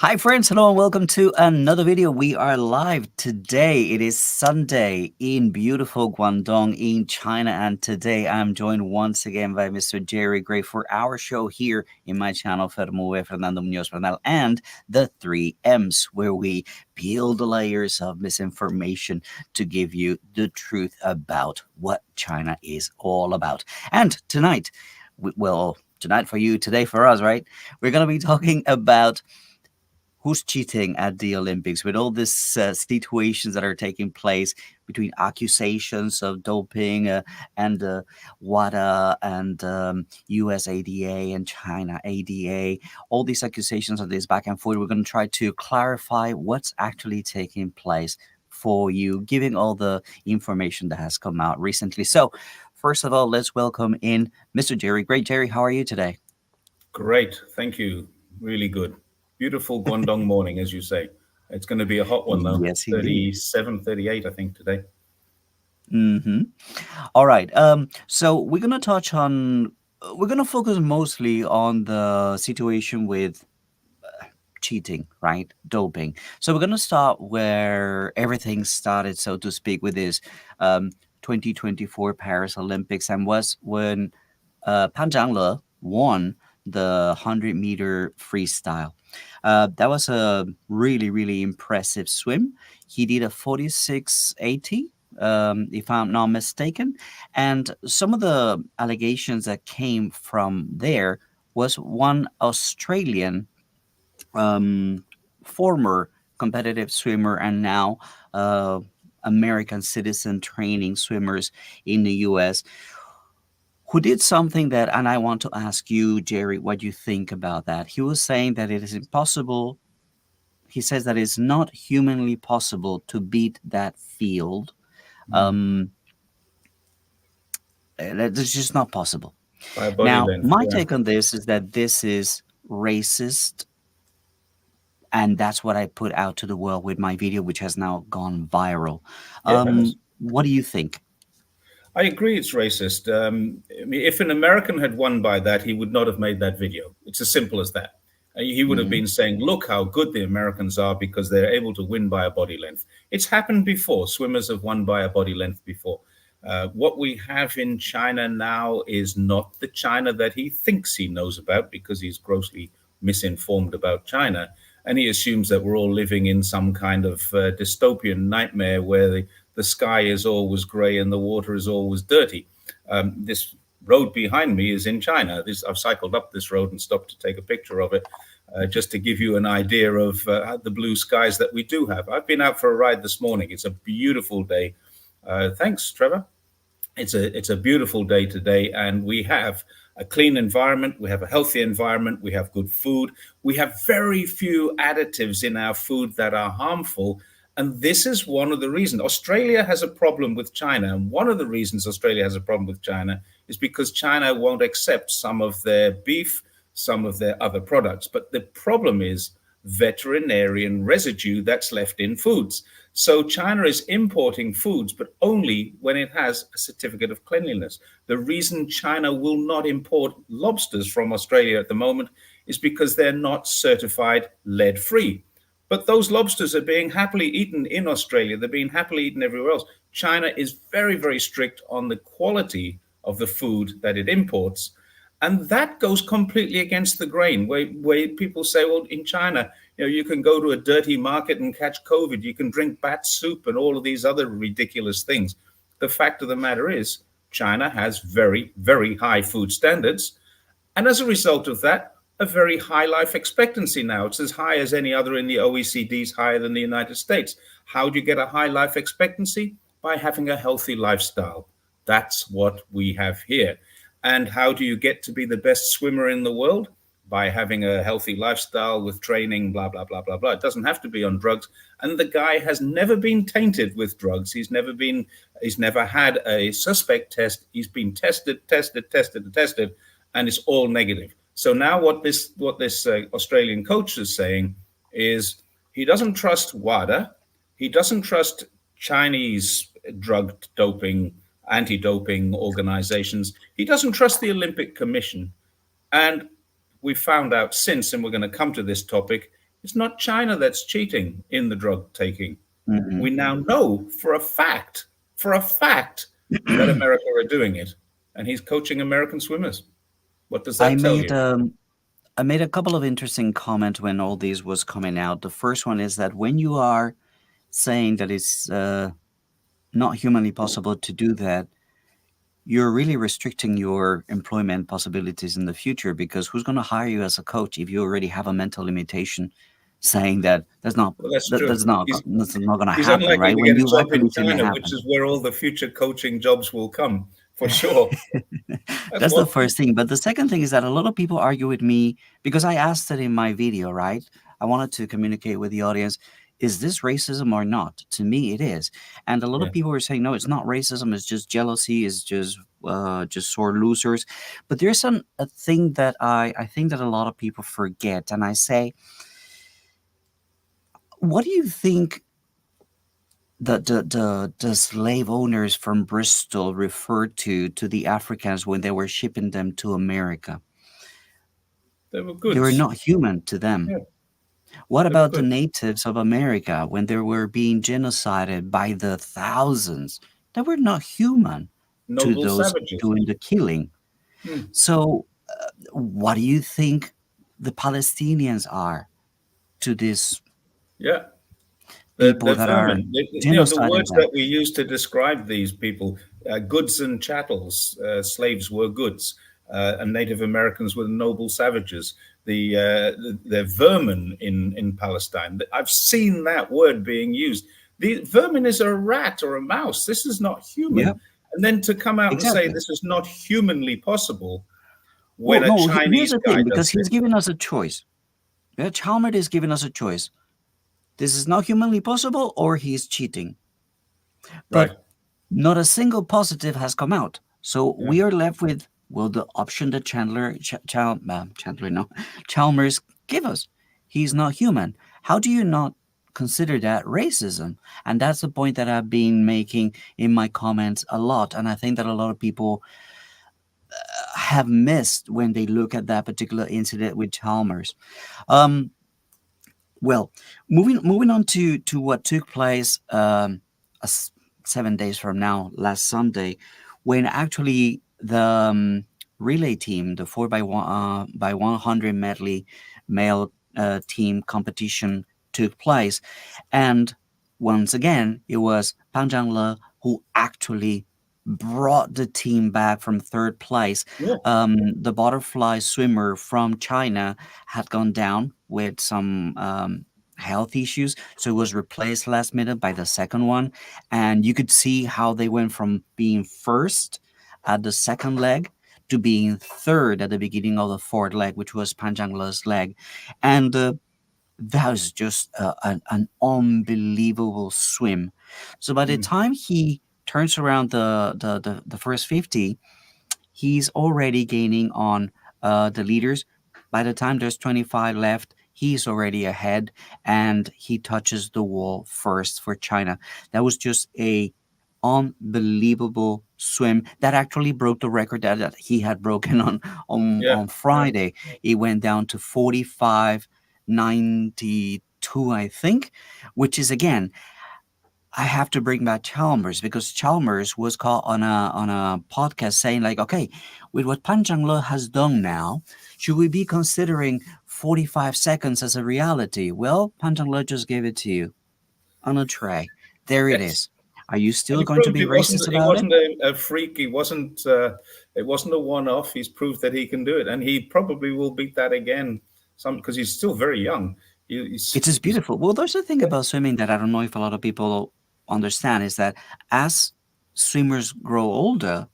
Hi, friends. Hello, and welcome to another video. We are live today. It is Sunday in beautiful Guangdong in China. And today I'm joined once again by Mr. Jerry Gray for our show here in my channel, Fernando Munoz Bernal, and the 3Ms, where we peel the layers of misinformation to give you the truth about what China is all about. And tonight, tonight for you, today for us, right? We're going to be talking about who's cheating at the Olympics with all these situations that are taking place between accusations of doping and WADA and USADA and China ADA, all these accusations of this back and forth. We're going to try to clarify what's actually taking place for you, giving all the information that has come out recently. So, first of all, let's welcome in Mr. Jerry. Great, Jerry. How are you today? Great. Thank you. Really good. Beautiful Guangdong morning, as you say. It's going to be a hot one, though. Yes, indeed. 37, 38, I think, today. Mm-hmm. All right. So we're gonna touch on. We're gonna focus mostly on the situation with cheating, right? Doping. So we're gonna start where everything started, so to speak, with this 2024 Paris Olympics, and was when Pan Zhangle won the 100-meter freestyle. That was a really, really impressive swim. He did a 46.80, if I'm not mistaken. And some of the allegations that came from there was one Australian former competitive swimmer and now uh, American citizen training swimmers in the US who did something that, and I want to ask you, Jerry, what you think about that. He was saying that it is impossible. He says that it's not humanly possible to beat that field. Mm. Um, that's just not possible. By a body Now, length, my yeah. take on this is that this is racist, and that's what I put out to the world with my video, which has now gone viral. Yeah, it has. What do you think? I agree it's racist. I mean, if an American had won by that, he would not have made that video. It's as simple as that. He would have Hmm. been saying, look how good the Americans are because they're able to win by a body length. It's happened before. Swimmers have won by a body length before. What we have in China now is not the China that he thinks he knows about because he's grossly misinformed about China. And he assumes that we're all living in some kind of dystopian nightmare where the sky is always gray and the water is always dirty. This road behind me is in China. I've cycled up this road and stopped to take a picture of it, just to give you an idea of the blue skies that we do have. I've been out for a ride this morning. It's a beautiful day. Thanks, Trevor. It's a beautiful day today, and we have a clean environment. We have a healthy environment. We have good food. We have very few additives in our food that are harmful. And this is one of the reasons Australia has a problem with China. And one of the reasons Australia has a problem with China is because China won't accept some of their beef, some of their other products. But the problem is veterinarian residue that's left in foods. So China is importing foods, but only when it has a certificate of cleanliness. The reason China will not import lobsters from Australia at the moment is because they're not certified lead free. But those lobsters are being happily eaten in Australia. They're being happily eaten everywhere else. China is very, very strict on the quality of the food that it imports. And that goes completely against the grain, where people say, well, in China, you can go to a dirty market and catch COVID. You can drink bat soup and all of these other ridiculous things. The fact of the matter is, China has very, very high food standards. And as a result of that, a very high life expectancy now. It's as high as any other in the OECD's, higher than the United States. How do you get a high life expectancy? By having a healthy lifestyle. That's what we have here. And how do you get to be the best swimmer in the world? By having a healthy lifestyle with training, blah, blah, blah, blah, blah. It doesn't have to be on drugs. And the guy has never been tainted with drugs. He's never had a suspect test. He's been tested, and it's all negative. So now what this Australian coach is saying is he doesn't trust WADA. He doesn't trust Chinese drug doping, anti-doping organizations. He doesn't trust the Olympic Commission. And we found out since, and we're going to come to this topic, It's not China that's cheating in the drug taking. We Mhm. now know for a fact, that America are doing it, and he's coaching American swimmers. What does I that tell made you? I made a couple of interesting comments when all this was coming out. The first one is that when you are saying that it's not humanly possible to do that, you're really restricting your employment possibilities in the future, because who's going to hire you as a coach if you already have a mental limitation saying that Well, that's that, true. that's not going to He's happen, unlikely right? to When get a you've job in actually seen it China, which happen. is where all the future coaching jobs will come, for sure. That's That's the what. first thing. But the second thing is that a lot of people argue with me because I asked it in my video, right? I wanted to communicate with the audience, is this racism or not? To me, it is. And a lot of Yeah. people were saying, no, it's not racism. It's just jealousy. It's just sore losers. But there's a thing that I think that a lot of people forget. And I say, what do you think the slave owners from Bristol referred to the Africans when they were shipping them to America? They were They were goods. not human to them. Yeah, What they were about the goods. natives of America when they were being genocided by the thousands? They were not human to Noble those savages. doing the killing. Hmm. So, what do you think the Palestinians are to these Yeah. people The that are vermin, the genociding words them? that we use to describe these people, goods and chattels, slaves were goods, and Native Americans were noble savages. The vermin in Palestine. I've seen that word being used. The vermin is a rat or a mouse. This is not Yeah, human. And then to come out and say exactly. this is not humanly possible when Well, a no, here's Chinese the guy thing, because does he's it. giving us a choice. Yeah, Chalmers is giving us a choice. This is not humanly possible, or he's cheating. Right. But not a single positive has come out. So Yeah. we are left with, well, the option that Chandler, no, Chalmers give us. He's not human. How do you not consider that racism? And that's the point that I've been making in my comments a lot. And I think that a lot of people have missed when they look at that particular incident with Chalmers. Um, well, moving on to what took place a s- 7 days from now, last Sunday, when actually the relay team, the 4x100 medley male team competition took place, and once again it was Pang Zhangle who actually brought the team back from third place. Yeah. The butterfly swimmer from China had gone down with some health issues, so it was replaced last minute by the second one, and you could see how they went from being first at the second leg to being third at the beginning of the fourth leg, which was Panjangle's leg, and that was just an unbelievable swim. So by the Mm. time he turns around the first 50, he's already gaining on the leaders. By the time there's 25 left, he's already ahead, and he touches the wall first for China. That was just a unbelievable swim that actually broke the record that he had broken Yeah. on Friday. It went down to 45:92, I think, which is again, I have to bring back Chalmers, because Chalmers was caught on a podcast saying like, okay, with what Pan Zhangle has done now, should we be considering 45 seconds as a reality? Well, Pan Zhangle just gave it to you on a tray. There it Yes. is. Are you And still he going to proved be it wasn't racist he about it? wasn't a freak. He wasn't it wasn't a one-off. He's proved that he can do it, and he probably will beat that again. Some because he's still very young. It is He's beautiful. Well, there's a thing about swimming that I don't know if a lot of people understand, is that as swimmers grow older,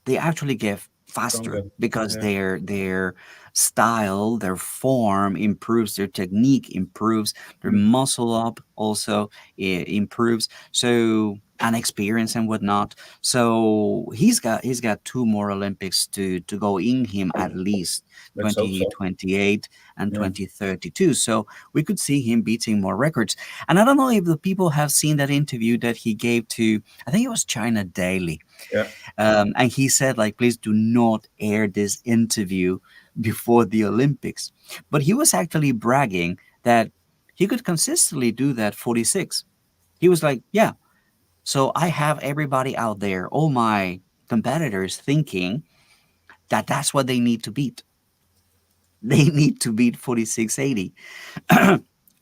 they actually get faster stronger. because Yeah. their style, their form improves, their technique improves, their Mm. muscle up also improves. So, and experience and whatnot. So he's got two more Olympics to go in him, at least Let's hope so. 2028 and Yeah. 2032. So we could see him beating more records. And I don't know if the people have seen that interview that he gave to, I think it was China Daily, Yeah. and he said, like, please do not air this interview before the Olympics. But he was actually bragging that he could consistently do that 46. He was like, yeah. So I have everybody out there, all my competitors, thinking that that's what they need to beat. They need to beat 4680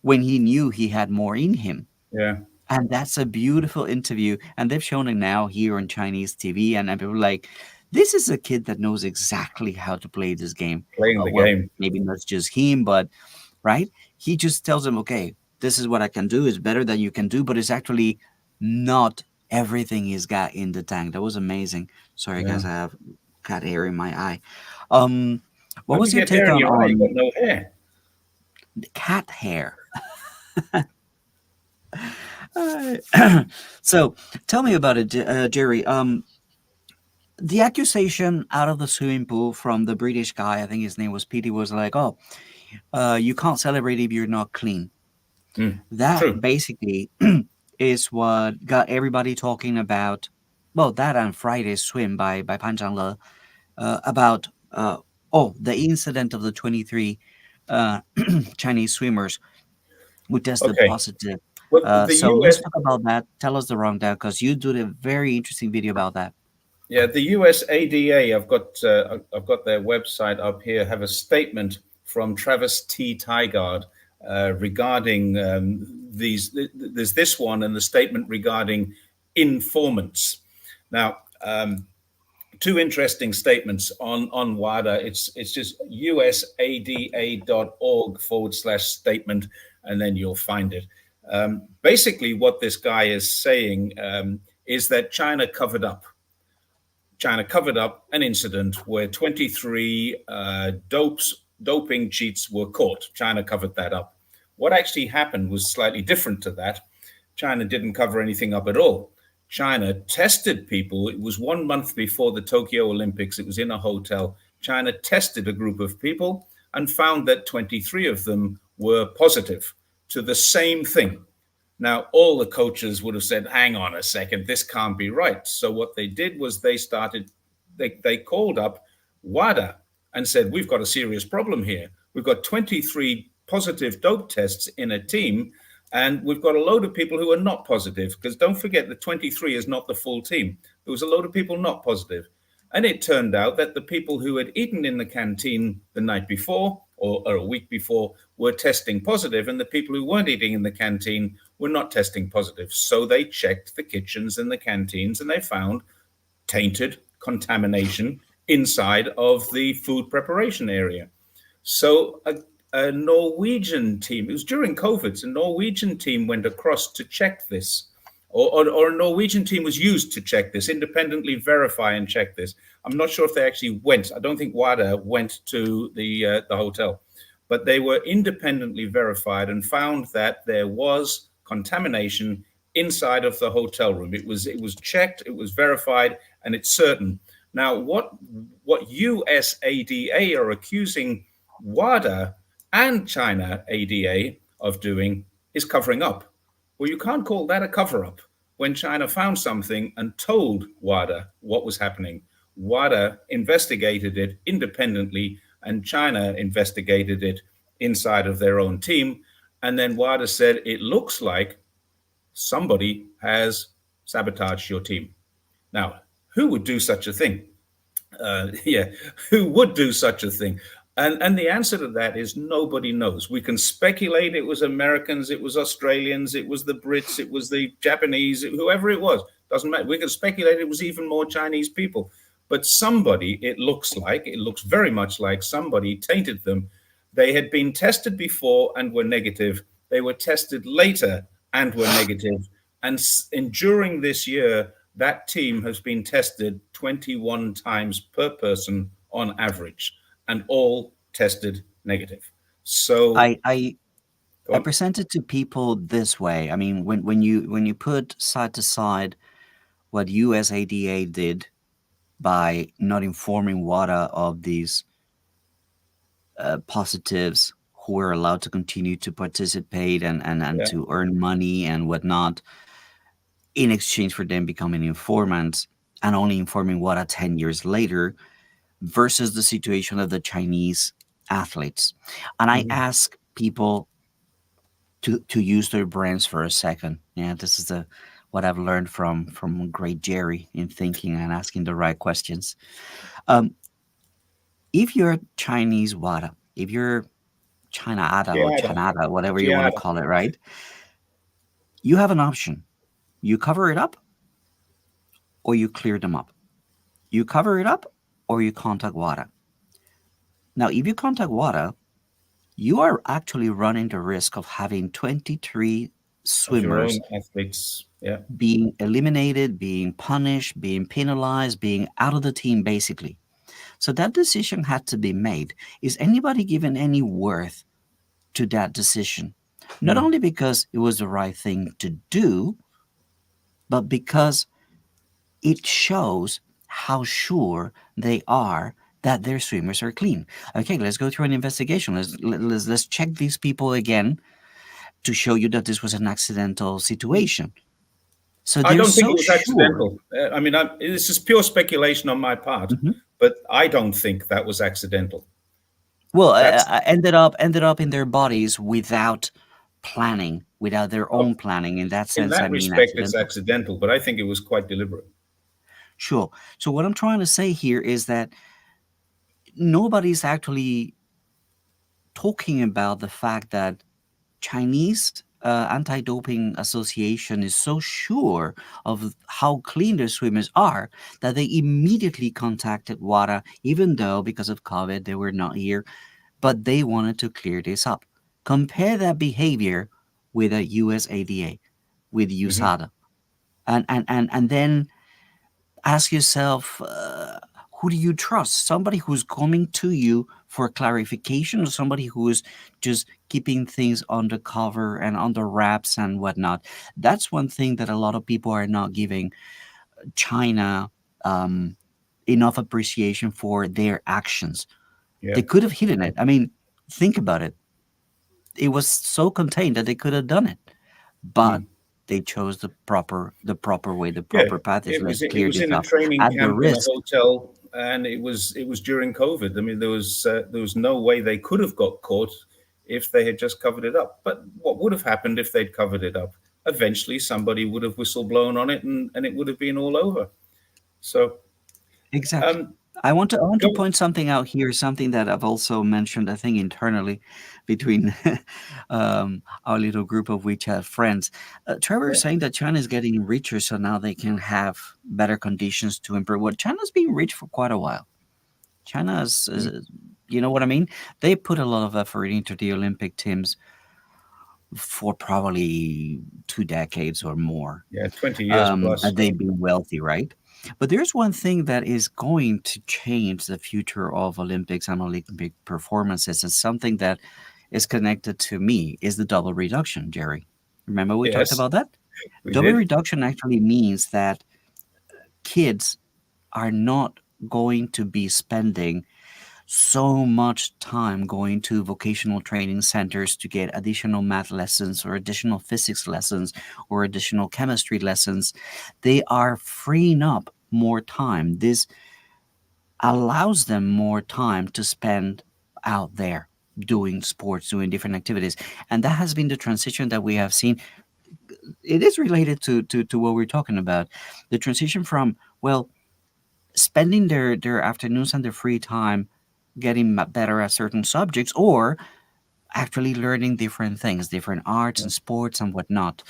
when he knew he had more in him. Yeah. And that's a beautiful interview. And they've shown it now here on Chinese TV. And people are like, this is a kid that knows exactly how to play this game. Playing the Well, game. maybe not just him, but right? He just tells them, okay, this is what I can do. It's better than you can do, but it's actually not everything he's got in the tank. That was amazing. Sorry, Yeah. guys, I have cat hair in my eye. Um, what How do was you your get hair take in your eye? You got on no hair. cat hair? So tell me about it, Jerry. The accusation out of the swimming pool from the British guy, I think his name was Petey, was like, "Oh, you can't celebrate if you're not clean." Mm. That True. basically is what got everybody talking about. Well, that and Friday's swim by Pan Zhangle about the incident of the 23 uh, Chinese swimmers who tested Okay. positive. Well, the So let's US, talk about that. Tell us the rundown because you did a very interesting video about that. yeah, the US ADA. I've got their website up here. Have a statement from Travis T. Tygard regarding these. There's this one and the statement regarding informants. Now, two interesting statements on WADA. It's just usada.org/statement, and then you'll find it. Basically, what this guy is saying is that China covered up an incident where 23 doping cheats were caught. China covered that up. What actually happened was slightly different to that. China didn't cover anything up at all. China tested people. It was 1 month before the Tokyo Olympics. It was in a hotel. China tested a group of people and found that 23 of them were positive to the same thing. Now, all the coaches would have said, hang on a second, this can't be right. So what they did was they called up WADA and said, we've got a serious problem here. We've got 23 positive dope tests in a team, and we've got a load of people who are not positive, because don't forget that 23 is not the full team. There was a load of people not positive. And it turned out that the people who had eaten in the canteen the night before or a week before were testing positive, and the people who weren't eating in the canteen were not testing positive. So they checked the kitchens and the canteens, and they found tainted contamination inside of the food preparation area. So a Norwegian team, it was during COVID, a Norwegian team went across to check this, or a Norwegian team was used to check this, independently verify and check this. I'm not sure if they actually went. I don't think WADA went to the hotel, but they were independently verified and found that there was contamination inside of the hotel room. It was checked, it was verified, and it's certain. Now, what USADA are accusing WADA and China ADA of doing is covering up. Well, you can't call that a cover-up when China found something and told WADA what was happening. WADA investigated it independently, and China investigated it inside of their own team. And then WADA said, it looks like somebody has sabotaged your team. Now, who would do such a thing? Who would do such a thing? And the answer to that is nobody knows. We can speculate it was Americans, it was Australians, it was the Brits, it was the Japanese, whoever it was. Doesn't matter. We can speculate it was even more Chinese people. But somebody, it looks very much like somebody tainted them. They had been tested before and were negative. They were tested later and were negative. And during this year, that team has been tested 21 times per person on average, and all tested negative. So I present it to people this way. I mean, when you put side to side what USADA did by not informing WADA of these positives who were allowed to continue to participate and to earn money and whatnot, in exchange for them becoming informants and only informing WADA 10 years later, versus the situation of the Chinese athletes. And I ask people, to use their brains for a second. Yeah, this is the what I've learned from great Jerry in thinking and asking the right questions. Um, if you're Chinese Wada, if you're China Ada or Giada, Chanada, whatever you want to Giada. call it, right? You have an option. You cover it up or you clear them up. You cover it up or you contact Wada. Now, if you contact Wada, you are actually running the risk of having 23 Of your swimmers own athletes. Yeah. being eliminated, being punished, being penalized, being out of the team, basically. So that decision had to be made. Is anybody given any worth to that decision? Not Hmm. only because it was the right thing to do, but because it shows how sure they are that their swimmers are clean. Okay, let's go through an investigation. Let's check these people again to show you that this was an accidental situation. So I they're don't think so it was sure. accidental. I mean, this is pure speculation on my part, Mhm. but I don't think that was accidental. Well, That's ended up in their bodies without planning, without their oh, own planning. In that in sense, I that mean respect, it's accidental. accidental, but I think it was quite deliberate. Sure. So what I'm trying to say here is that nobody's actually talking about the fact that Chinese anti-doping association is so sure of how clean their swimmers are that they immediately contacted WADA, even though because of COVID they were not here, but they wanted to clear this up. Compare that behavior with a USADA, with Hmm. USADA, and then ask yourself, who do you trust? Somebody who's coming to you for clarification, or somebody who is just keeping things under cover and under wraps and whatnot? That's one thing that a lot of people are not giving China um, enough appreciation for their actions. Yeah. They could have hidden it. I mean, think about it. It was so contained that they could have done it, but Mm. they chose the proper way. The Yeah. proper path is let's It clear was this in a up training at the camp in a risk. hotel, and it was during COVID. I mean, there was no way they could have got caught if they had just covered it up. But what would have happened if they'd covered it up? Eventually, somebody would have whistleblown on it, and it would have been all over. So, Exactly. um, I want to go. point something out here, something that I've also mentioned, I think, internally between our little group of WeChat friends. Trevor is Yeah. saying that China is getting richer, so now they can have better conditions to improve. Well, China's been rich for quite a while. China Mm. you know what I mean? They put a lot of effort into the Olympic teams for probably 2 decades or more. Yeah, 20 years plus. And they've been wealthy, right? But there's one thing that is going to change the future of Olympics and Olympic performances, and something that is connected to me is the double reduction, Jerry. Remember we talked Yes, about that? we Double did. reduction actually means that kids are not going to be spending so much time going to vocational training centers to get additional math lessons or additional physics lessons or additional chemistry lessons. They are freeing up more time. This allows them more time to spend out there doing sports, doing different activities. And that has been the transition that we have seen. It is related to what we're talking about. The transition from, well, spending their afternoons and their free time getting better at certain subjects, or actually learning different things, different arts Yeah. and sports and whatnot.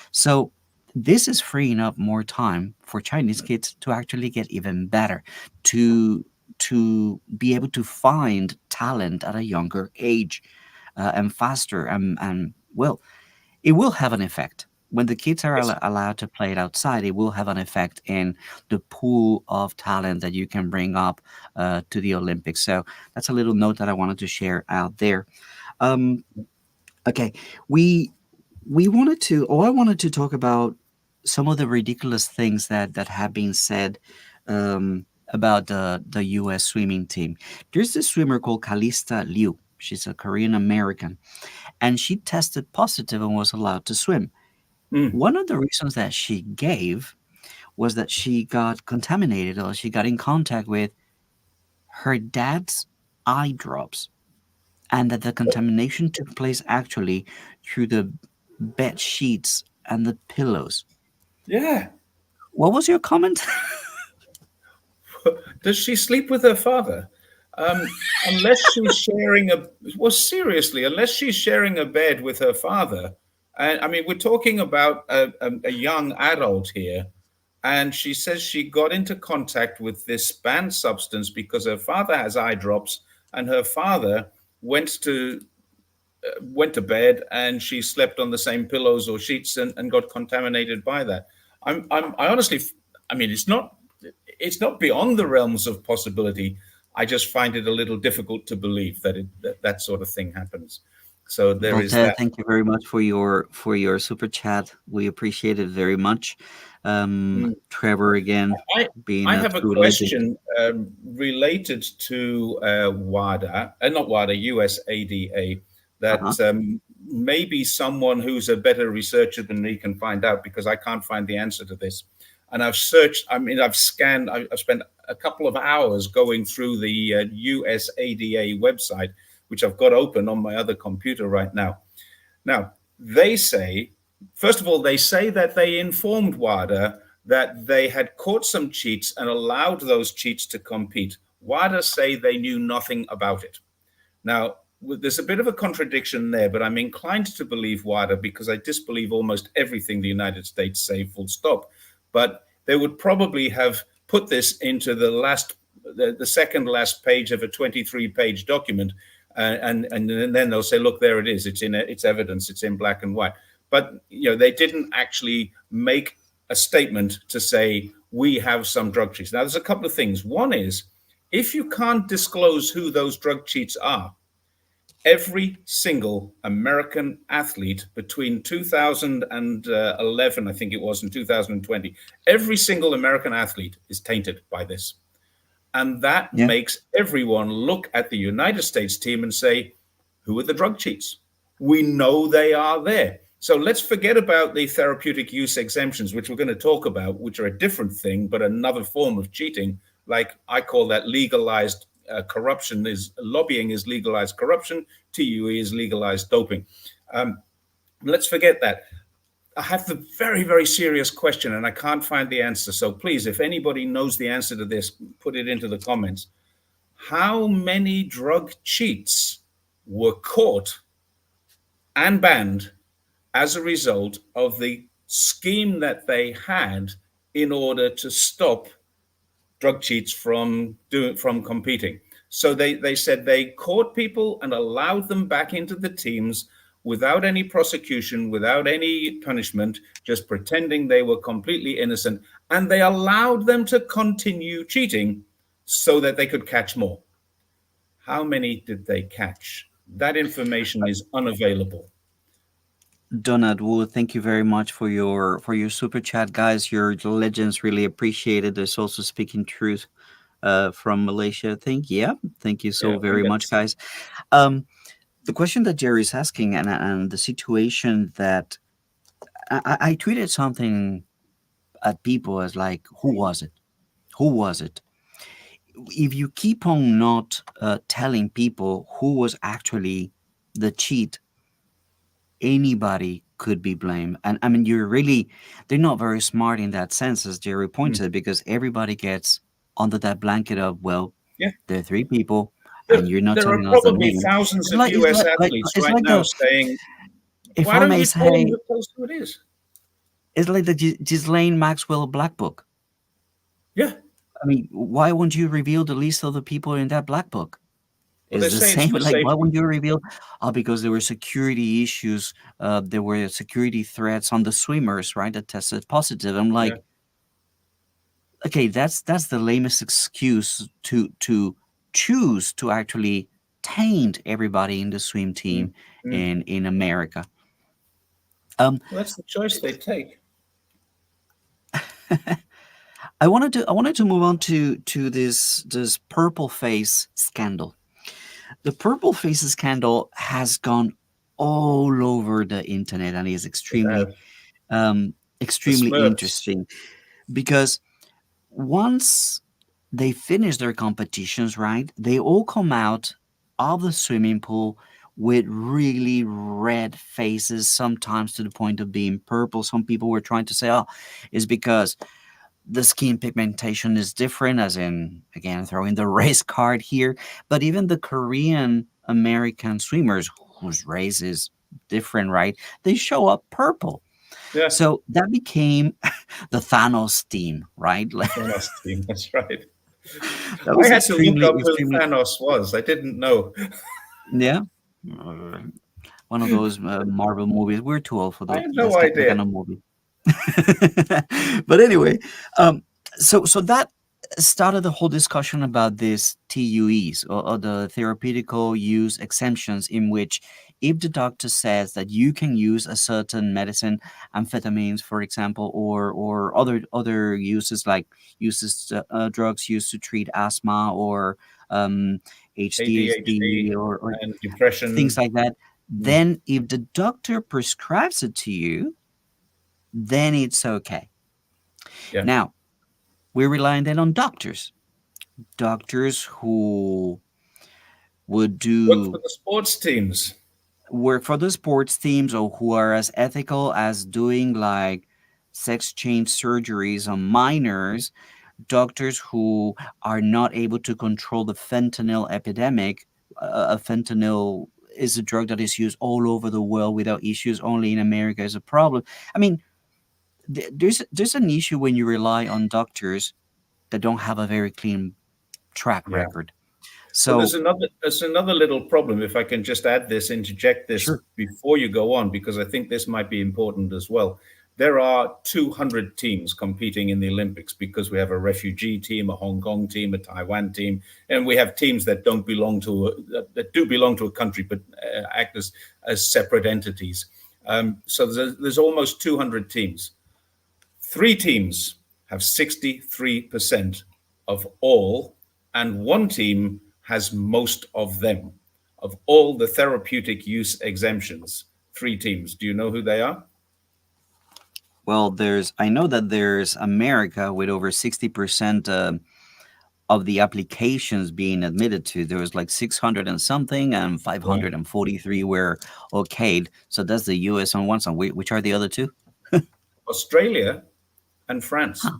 So this is freeing up more time for Chinese kids to actually get even better, to to be able to find talent at a younger age, and faster, and well, it will have an effect. When the kids are Yes. allowed to play it outside, it will have an effect in the pool of talent that you can bring up to the Olympics. So that's a little note that I wanted to share out there. Um, okay, we we wanted to, or I wanted to talk about some of the ridiculous things that have been said about the U.S. swimming team. There's this swimmer called Kalista Liu. She's a Korean American, and she tested positive and was allowed to swim. Mm. One of the reasons that she gave was that she got contaminated, or she got in contact with her dad's eye drops. and that the contamination took place actually through the bed sheets and the pillows. Yeah. What was your comment? Does she sleep with her father? Unless she's sharing a well, seriously, unless she's sharing a bed with her father, and I mean, we're talking about a young adult here, and she says she got into contact with this banned substance because her father has eye drops, and her father went to went to bed and she slept on the same pillows or sheets and got contaminated by that. I honestly, I mean, it's not beyond the realms of possibility. I just find it a little difficult to believe that that sort of thing happens. So there But is that. thank you very much for your super chat. We appreciate it very much. Mm. Trevor again I being I a have a true legend. question related to WADA, not WADA, USADA, Uh-huh. that maybe someone who's a better researcher than me can find out because I can't find the answer to this. And I've searched, I mean, I've scanned, I've spent a couple of hours going through the USADA website, which I've got open on my other computer right now. Now, they say, first of all, they say that they informed WADA that they had caught some cheats and allowed those cheats to compete. WADA say they knew nothing about it. Now, there's a bit of a contradiction there, but I'm inclined to believe WADA because I disbelieve almost everything the United States say, full stop. But they would probably have put this into the second last page of a 23-page document, and then they'll say, look, there it is. It's evidence. It's in black and white. But they didn't actually make a statement to say we have some drug cheats. Now, there's a couple of things. One is if you can't disclose who those drug cheats are, every single American athlete between 2011, I think it was, and 2020, every single American athlete is tainted by this. And that Yeah. makes everyone look at the United States team and say, who are the drug cheats? We know they are there. So let's forget about the therapeutic use exemptions, which we're going to talk about, which are a different thing, but another form of cheating. Like I call that legalized corruption. Is lobbying is legalized corruption. TUE is legalized doping. Let's forget that. I have a very, very serious question and I can't find the answer. So please, if anybody knows the answer to this, put it into the comments. How many drug cheats were caught and banned as a result of the scheme that they had in order to stop drug cheats from competing? So they said they caught people and allowed them back into the teams without any prosecution, without any punishment, just pretending they were completely innocent. And they allowed them to continue cheating so that they could catch more. How many did they catch? That information is unavailable. Donald Wood, thank you very much for your super chat, guys. Your legends really appreciate it. There's also Speaking Truth from Malaysia. Thank you so Yeah, very much, guys. The question that Jerry's asking and the situation that I tweeted something at people as like, who was it? Who was it? If you keep on not telling people who was actually the cheat, anybody could be blamed. And I mean, they're not very smart in that sense, as Jerry pointed, because everybody gets under that blanket of, well, Yeah. there are three people and you're not There are telling us the probably name. thousands It's of like, US athletes it's right like now the, saying, if why I don't may you tell them say, who close to it is? it's like the Ghislaine Maxwell Black Book. Yeah. I mean, why won't you reveal the list of the people in that Black Book? Well, Is they the say it's same. for Like, why safety. wouldn't you reveal? Oh, because there were security issues. There were security threats on the swimmers, right? That tested positive. I'm Yeah. like, okay, that's the lamest excuse to choose to actually taint everybody in the swim Mm. team Mm. in America. Well, that's the choice they take. I wanted to move on to this purple face scandal. The purple face scandal has gone all over the internet and is They extremely have the extremely Smurfs. interesting because once they finish their competitions, right, they all come out of the swimming pool with really red faces, sometimes to the point of being purple. Some people were trying to say, oh, it's because the skin pigmentation is different, as in, again, throwing the race card here. But even the Korean American swimmers, whose race is different, right? They show up purple. Yeah, So that became the Thanos team, right? the Like, Thanos team. That's right. that I was had to look extremely, up who extremely, Thanos was. I didn't know. yeah. Uh, One of those Marvel movies. We're too old for I those had no that idea. kind of movie. But anyway, um, so that started the whole discussion about these TUEs, or the therapeutical use exemptions, in which if the doctor says that you can use a certain medicine, amphetamines, for example, or other uses, like uses drugs used to treat asthma or ADHD HDHD, or and things depression. like that, Mm, then if the doctor prescribes it to you, then it's okay. yeah. Now, we're relying then on doctors who would Work for do the sports teams. work for the sports teams, or who are as ethical as doing like sex change surgeries on minors, doctors who are not able to control the fentanyl epidemic. Fentanyl is a drug that is used all over the world without issues. Only in America is a problem. I mean, there's an issue when you rely on doctors that don't have a very clean track Yeah. record. But So there's another little problem, if I can just add this, interject this sure. before you go on, because I think this might be important as well. There are 200 teams competing in the Olympics because we have a refugee team, a Hong Kong team, a Taiwan team, and we have teams that don't belong to that do belong to a country but act as separate entities. So there's almost 200 teams. Three teams have 63% of all, and one team has most of them. Of all the therapeutic use exemptions, three teams. Do you know who they are? Well, I know that there's America with over 60% of the applications being admitted to. There was like 600 and something, and Yeah. 543 were okayed. So that's the US on one side. Which are the other two? Australia and France. Huh.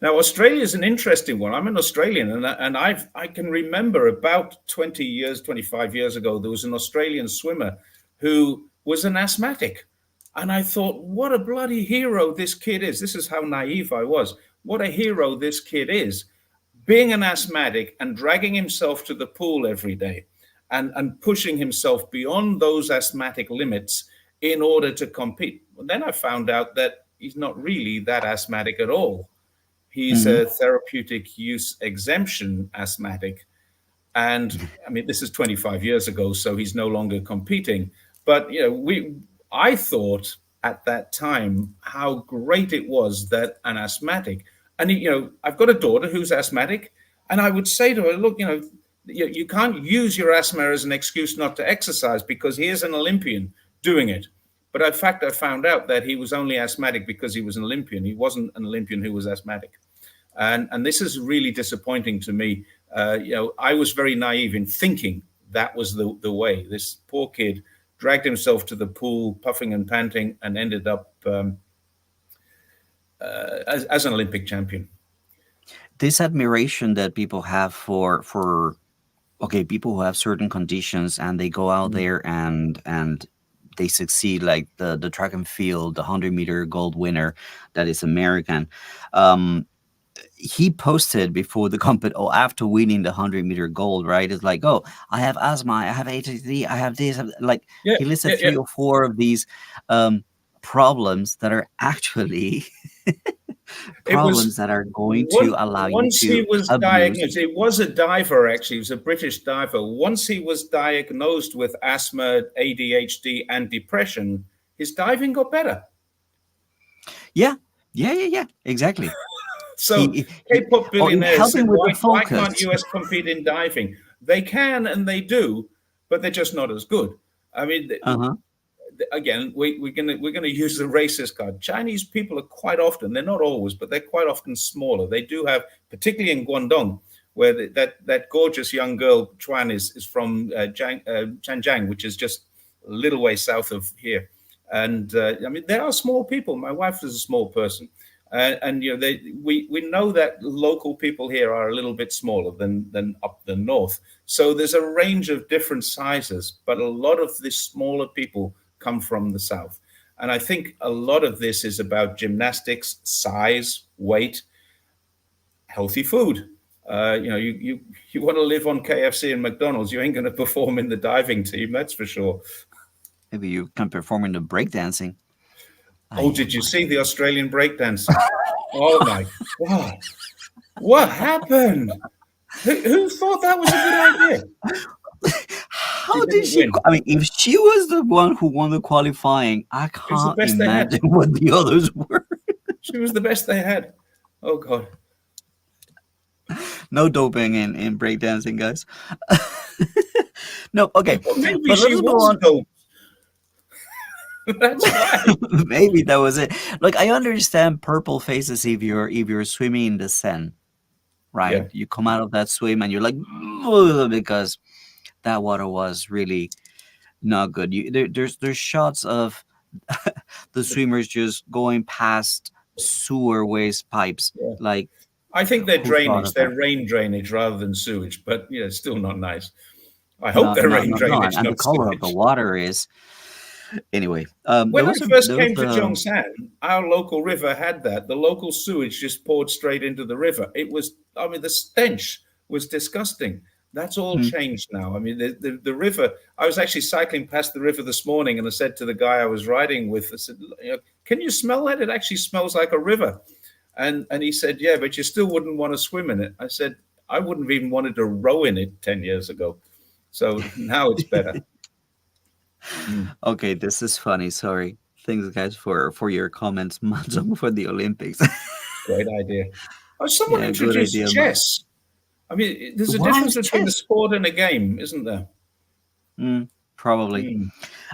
Now, Australia is an interesting one. I'm an Australian, and I can remember about 20 years, 25 years ago, there was an Australian swimmer who was an asthmatic. And I thought, what a bloody hero this kid is. This is how naive I was. What a hero this kid is, being an asthmatic and dragging himself to the pool every day and pushing himself beyond those asthmatic limits in order to compete. Well, then I found out that he's not really that asthmatic at all. He's Hmm. a therapeutic use exemption asthmatic. And I mean, this is 25 years ago, so he's no longer competing. But I thought at that time how great it was that an asthmatic, and I've got a daughter who's asthmatic, and I would say to her, look, you can't use your asthma as an excuse not to exercise because here's an Olympian doing it. But in fact, I found out that he was only asthmatic because he was an Olympian. He wasn't an Olympian who was asthmatic. And this is really disappointing to me. I was very naive in thinking that was the way. This poor kid dragged himself to the pool, puffing and panting, and ended up as an Olympic champion. This admiration that people have for okay, people who have certain conditions and they go out Mm. there and they succeed, like the track and field, the 100-meter gold winner that is American. Um, he posted before the company, or after winning the 100-meter gold, right? It's like, oh, I have asthma, I have ADHD, I have this. Like, Yeah, he listed yeah, yeah. 3 or 4 of these um, problems that are actually It was problems that are going to allow you once he to was abuse. diagnosed. It was a diver, actually. He was a British diver. Once he was diagnosed with asthma, ADHD, and depression, his diving got better. Yeah, yeah, exactly. So He K-pop oh, it billionaires helped said, him with the why focus. can't US compete in diving? They can and they do, but they're just not as good. I mean, Uh-huh. again, we're gonna use the racist card. Chinese people are quite often, they're not always, but they're quite often smaller. They do have, particularly in Guangdong, where that gorgeous young girl Chuan is from Zhanjiang, which is just a little way south of here. And I mean, they are small people. My wife is a small person, and you know, we know that local people here are a little bit smaller than up the north. So there's a range of different sizes, but a lot of the smaller people come from the south. And I think a lot of this is about gymnastics, size, weight, healthy food. You know, you want to live on KFC and McDonald's, you ain't going to perform in the diving team, that's for sure. Maybe you can perform in the breakdancing. Oh, did you see the Australian breakdancing? Oh my God. What happened? Who thought that was a good idea? How did she? I mean, if she was the one who won the qualifying, I can't imagine what the others were. She was the best they had. Oh God. No doping in breakdancing, guys. No, okay. Well, maybe she was doped. That's right. Maybe that was it. Like, I understand purple faces if you're swimming in the Seine, right? Yeah. You come out of that swim and you're like, "Ugh," because that water was really not good. There's shots of the swimmers just going past sewer waste pipes. Yeah. Like, I think they're drainage. They're rain drainage rather than sewage, but yeah, still not nice. I hope they're rain drainage. And the color of the water is. Anyway, when I first came to Zhongshan, our local river had that. The local sewage just poured straight into the river. It was, I mean, the stench was disgusting. That's all changed now. I mean, the river, I was actually cycling past the river this morning and I said to the guy I was riding with, I said, can you smell that? It actually smells like a river. And he said, yeah, but you still wouldn't want to swim in it. I said, I wouldn't have even wanted to row in it 10 years ago. So now it's better. Okay, this is funny. Sorry. Thanks, guys, for your comments. Mahjong for the Olympics. Great idea. Oh, someone introduced chess. I mean, there's a difference between a sport and a game, isn't there? Probably.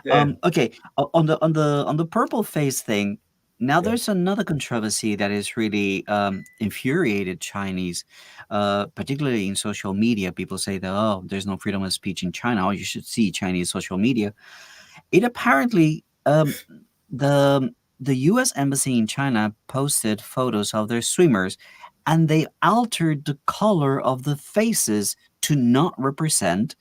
Yeah. Okay. On the purple face thing. Now there's another controversy that is really infuriated Chinese, particularly in social media. People say that, oh, there's no freedom of speech in China. Oh, you should see Chinese social media. It apparently, the U.S. Embassy in China posted photos of their swimmers, and they altered the color of the faces to not represent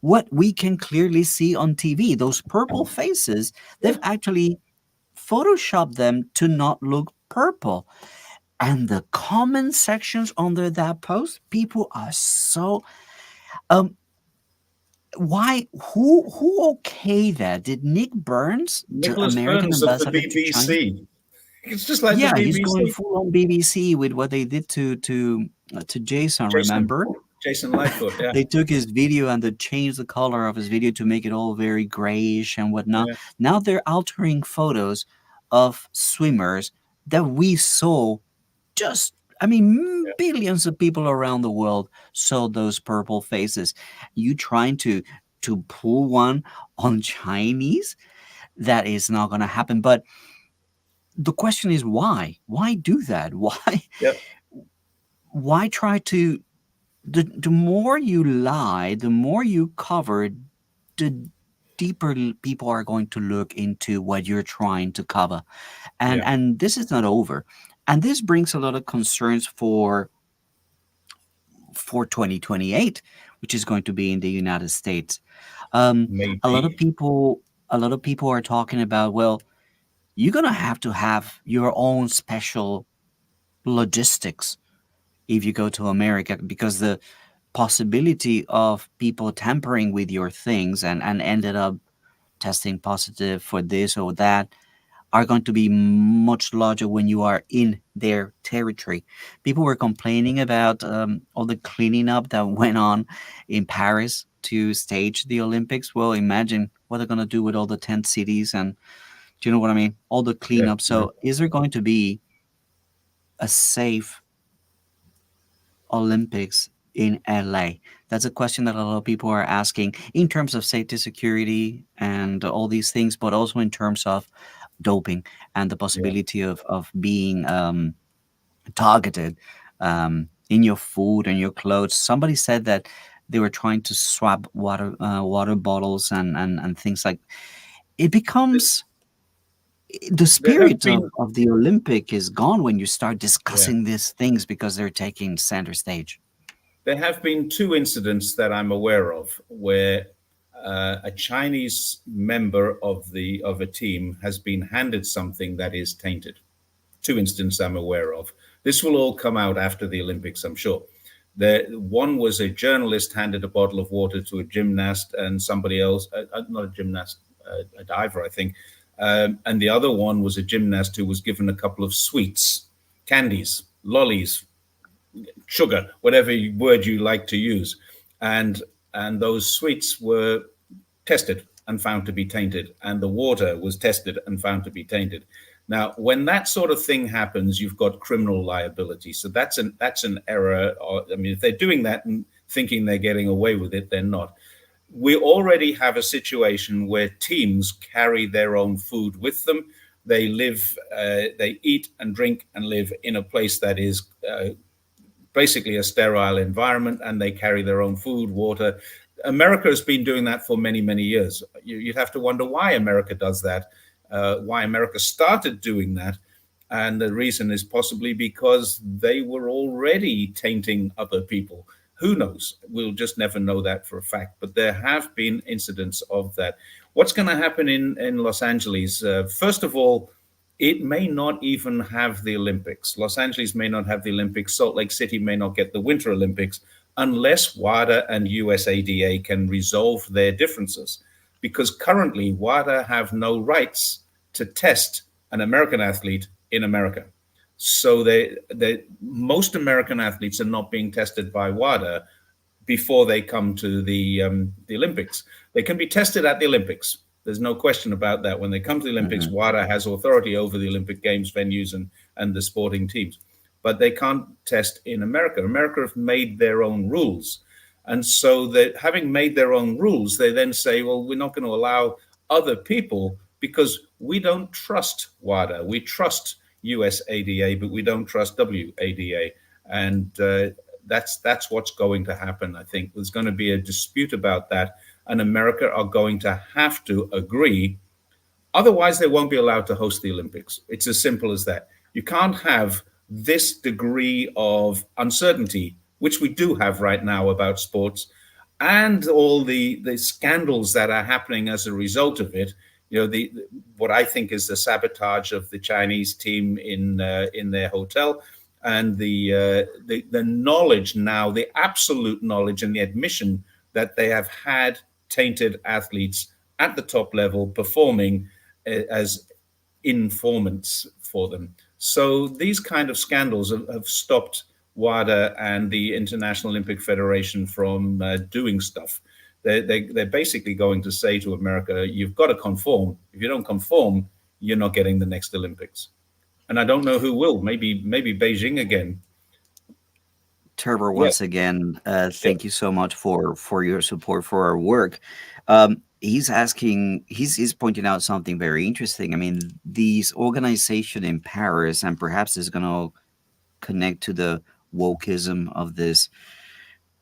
what we can clearly see on TV. Those purple faces, they've actually Photoshop them to not look purple. And the comment sections under that post, people are so why who okayed that? Did Nick Burns, Nicholas American Burns ambassador of the BBC? It's just like the BBC. He's going full on BBC with what they did to Jason. Remember? Jason Lightfoot, yeah. They took his video and they changed the color of his video to make it all very grayish and whatnot. Yeah. Now they're altering photos of swimmers that we saw billions of people around the world saw those purple faces. You trying to pull one on Chinese? That is not going to happen. But the question is why? Why do that? Why? Yep. Why try to? The more you lie, the more you cover, the deeper people are going to look into what you're trying to cover. And this is not over. And this brings a lot of concerns for 2028, which is going to be in the United States. A lot of people are talking about, well, you're going to have your own special logistics if you go to America, because the possibility of people tampering with your things and ended up testing positive for this or that are going to be much larger when you are in their territory. People were complaining about all the cleaning up that went on in Paris to stage the Olympics. Well, imagine what they're going to do with all the tent cities and, do you know what I mean? All the cleanup. Yeah. So is there going to be a safe Olympics in LA? That's a question that a lot of people are asking in terms of safety, security, and all these things, but also in terms of doping and the possibility of being targeted in your food and your clothes. Somebody said that they were trying to swap water bottles and things like. It becomes the There have spirit been of the Olympic is gone when you start yeah, discussing these things because they're taking center stage. there have been two incidents that I'm aware of where a Chinese member of a team has been handed something that is tainted. Two instances I'm aware of. This will all come out after the Olympics, I'm sure. One was a journalist handed a bottle of water to a gymnast, and somebody else, not a gymnast, a diver, I think. And the other one was a gymnast who was given a couple of sweets, candies, lollies, sugar, whatever word you like to use. And those sweets were tested and found to be tainted, and the water was tested and found to be tainted. Now, when that sort of thing happens, you've got criminal liability. So that's an error. I mean, if they're doing that and thinking they're getting away with it, they're not. We already have a situation where teams carry their own food with them. They live, they eat and drink and live in a place that is basically a sterile environment, and they carry their own food, water. America has been doing that for many, many years. You'd have to wonder why America does that, why America started doing that. And the reason is possibly because they were already tainting other people. Who knows? We'll just never know that for a fact. But there have been incidents of that. What's going to happen in Los Angeles? First of all, it may not even have the Olympics. Los Angeles may not have the Olympics. Salt Lake City may not get the Winter Olympics unless WADA and USADA can resolve their differences. Because currently, WADA have no rights to test an American athlete in America. So most American athletes are not being tested by WADA before they come to the Olympics. They can be tested at the Olympics. There's no question about that. When they come to the Olympics, Hmm. WADA has authority over the Olympic Games venues and the sporting teams. But they can't test in America. America have made their own rules. And so that having made their own rules, they then say, well, we're not going to allow other people because we don't trust WADA. We trust USADA, but we don't trust WADA. And that's what's going to happen. I think there's going to be a dispute about that, and America are going to have to agree. Otherwise, they won't be allowed to host the Olympics. It's as simple as that. You can't have this degree of uncertainty, which we do have right now about sports, and all the scandals that are happening as a result of it. You know, the what I think is the sabotage of the Chinese team in their hotel, and the knowledge now, the absolute knowledge and the admission that they have had tainted athletes at the top level performing as informants for them. So these kind of scandals have stopped WADA and the International Olympic Federation from doing stuff. They're basically going to say to America, you've got to conform. If you don't conform, you're not getting the next Olympics. And I don't know who will. Maybe Beijing again. Trevor, Yeah, once again, yeah. thank you so much for your support for our work. He's asking, he's pointing out something very interesting. I mean, these organization in Paris, and perhaps is going to connect to the wokeism of this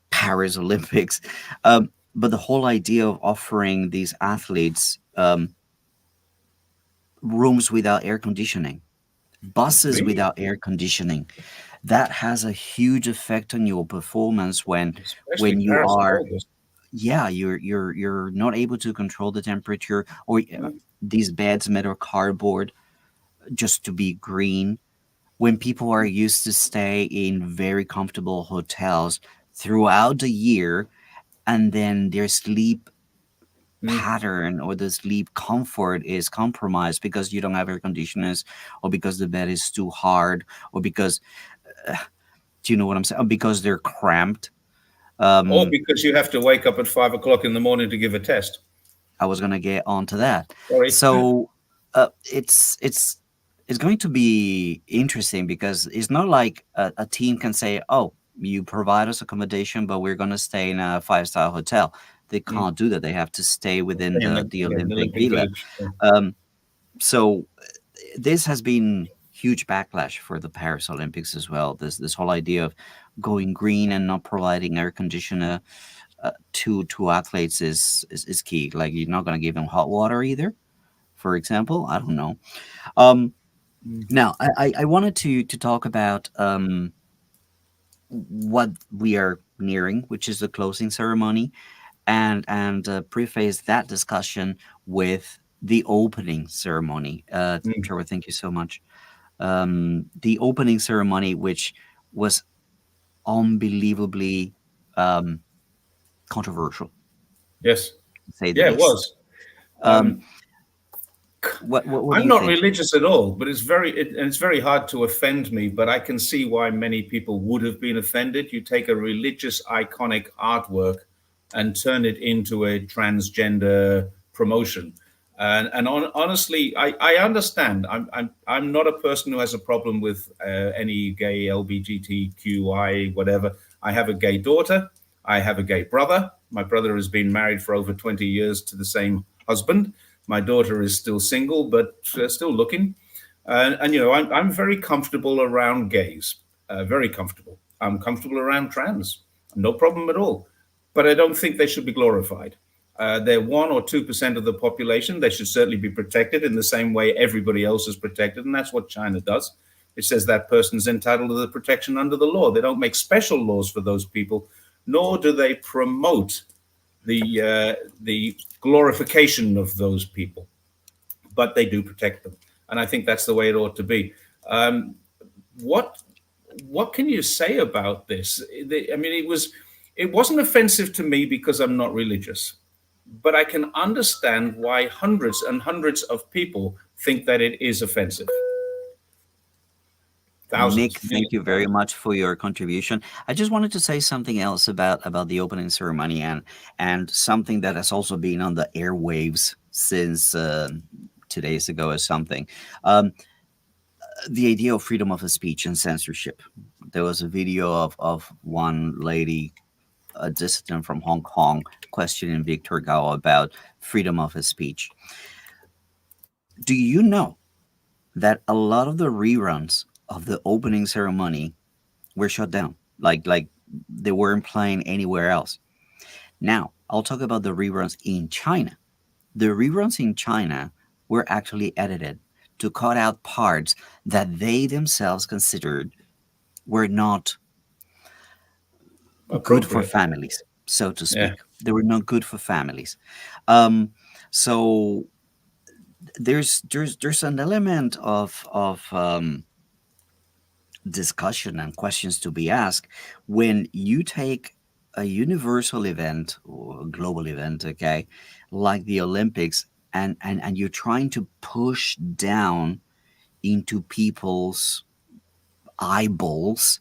Paris Olympics. But the whole idea of offering these athletes rooms without air conditioning, buses Really, without air conditioning, that has a huge effect on your performance especially when you Paris in are, August. yeah, you're not able to control the temperature, or these beds made of cardboard just to be green, when people are used to stay in very comfortable hotels throughout the year, and then their sleep Mm. pattern or the sleep comfort is compromised because you don't have air conditioners, or because the bed is too hard, or because do you know what I'm saying? Or because they're cramped. Or um because you have to wake up at 5 o'clock in the morning to give a test. I was gonna get onto that. Sorry. So it's going to be interesting because it's not like a team can say, "Oh, you provide us accommodation, but we're gonna stay in a five-star hotel." They Mm. can't do that. They have to stay within In the the Olympic Olympic Villa. Village. Yeah. Um, so this has been huge backlash for the Paris Olympics as well. This whole idea of going green and not providing air conditioner to athletes is key. Like you're not going to give them hot water either, for example. I don't know. Um, Mm. Now I wanted to talk about what we are nearing, which is the closing ceremony, and preface that discussion with the opening ceremony. Mm. Trevor, thank you so much. The opening ceremony, which was unbelievably um, controversial, Yes. to say the Yeah, it least. was. Um, Um, what do I'm you not think? religious at all, but and it's very hard to offend me. But I can see why many people would have been offended. You take a religious iconic artwork and turn it into a transgender promotion. Honestly, I understand. I'm not a person who has a problem with any gay LGBTQI whatever. I have a gay daughter. I have a gay brother. My brother has been married for over 20 years to the same husband. My daughter is still single, but still looking. And you know, I'm very comfortable around gays, very comfortable. I'm comfortable around trans, no problem at all. But I don't think they should be glorified. They're 1 or 2% of the population. They should certainly be protected in the same way everybody else is protected, and that's what China does. It says that person's entitled to the protection under the law. They don't make special laws for those people, nor do they promote the glorification of those people, but they do protect them, and I think that's the way it ought to be. Um, what what can you say about this? I mean, it wasn't offensive to me because I'm not religious, but I can understand why hundreds and hundreds of people think that it is offensive. Nick, Thousands, thank millions you of very thousands. much for your contribution. I just wanted to say something else about the opening ceremony and something that has also been on the airwaves since 2 days ago or something. Um, the idea of freedom of speech and censorship. There was a video of one lady, a dissident from Hong Kong, questioning Victor Gao about freedom of speech. Do you know that a lot of the reruns of the opening ceremony were shut down? Like they weren't playing anywhere else. Now, I'll talk about the reruns in China. The reruns in China were actually edited to cut out parts that they themselves considered were not good for Appropriate. families, so to Yeah. speak. They were not good for families. Um, so there's an element of discussion and questions to be asked when you take a universal event or a global event, okay, like the Olympics, and you're trying to push down into people's eyeballs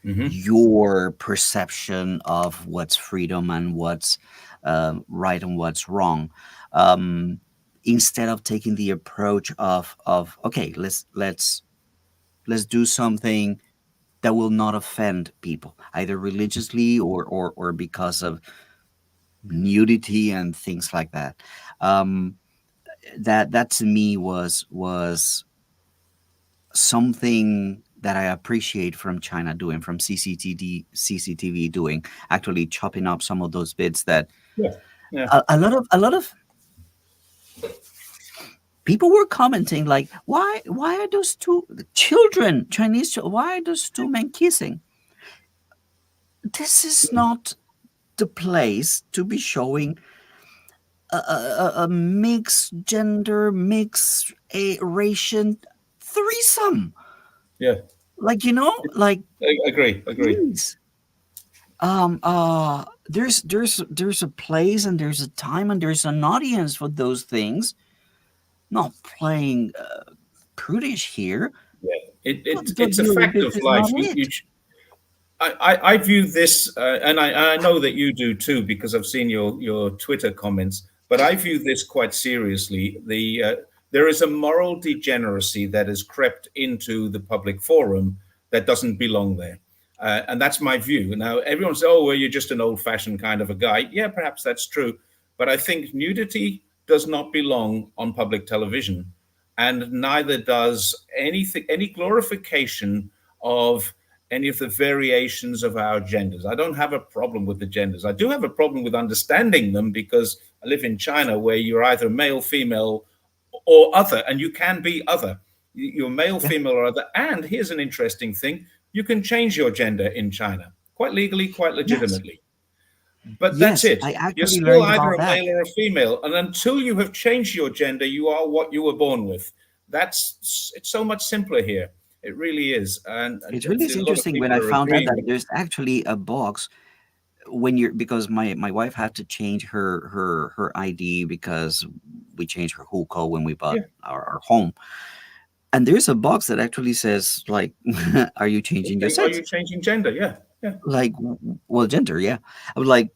Hmm. your perception of what's freedom and what's right and what's wrong, um, instead of taking the approach of okay, let's do something that will not offend people, either religiously or because of nudity and things like that. Um, that to me was something that I appreciate from China doing, from CCTV doing, actually chopping up some of those bits that Yeah. Yeah. a lot of people were commenting like, why are those two children, why are those two men kissing? This is not the place to be showing a mixed gender, mixed a ration threesome. Yeah. Like, like, Agree. Agree. please. There's a place and there's a time and there's an audience for those things. Not playing prudish here, Yeah. but It's a the fact of Olympics is life. not it. I view this, and I know that you do too, because I've seen your Twitter comments. But I view this quite seriously. There is a moral degeneracy that has crept into the public forum that doesn't belong there, and that's my view. Now everyone says, "Oh, well, you're just an old-fashioned kind of a guy." Yeah, perhaps that's true, but I think nudity does not belong on public television, and neither does anything, any glorification of any of the variations of our genders. I don't have a problem with the genders. I do have a problem with understanding them, because I live in China, where you're either male, female, or other, and you can be other. You're male, Yeah. female, or other. And here's an interesting thing: you can change your gender in China quite legally, quite Yes. legitimately. But that's Yes. it. I You're actually still learned either about a that. male or a female. And until you have changed your gender, you are what you were born with. It's so much simpler here. It really is. And It really is a lot of interesting when people I are found out agreeing that with there's actually a box when you're, because my wife had to change her ID because we changed her hukou when we bought yeah. our home, and there's a box that actually says like, "Are you changing your Okay. Are sex?" you changing gender? Yeah. Yeah. Like, well, gender, yeah. I was like,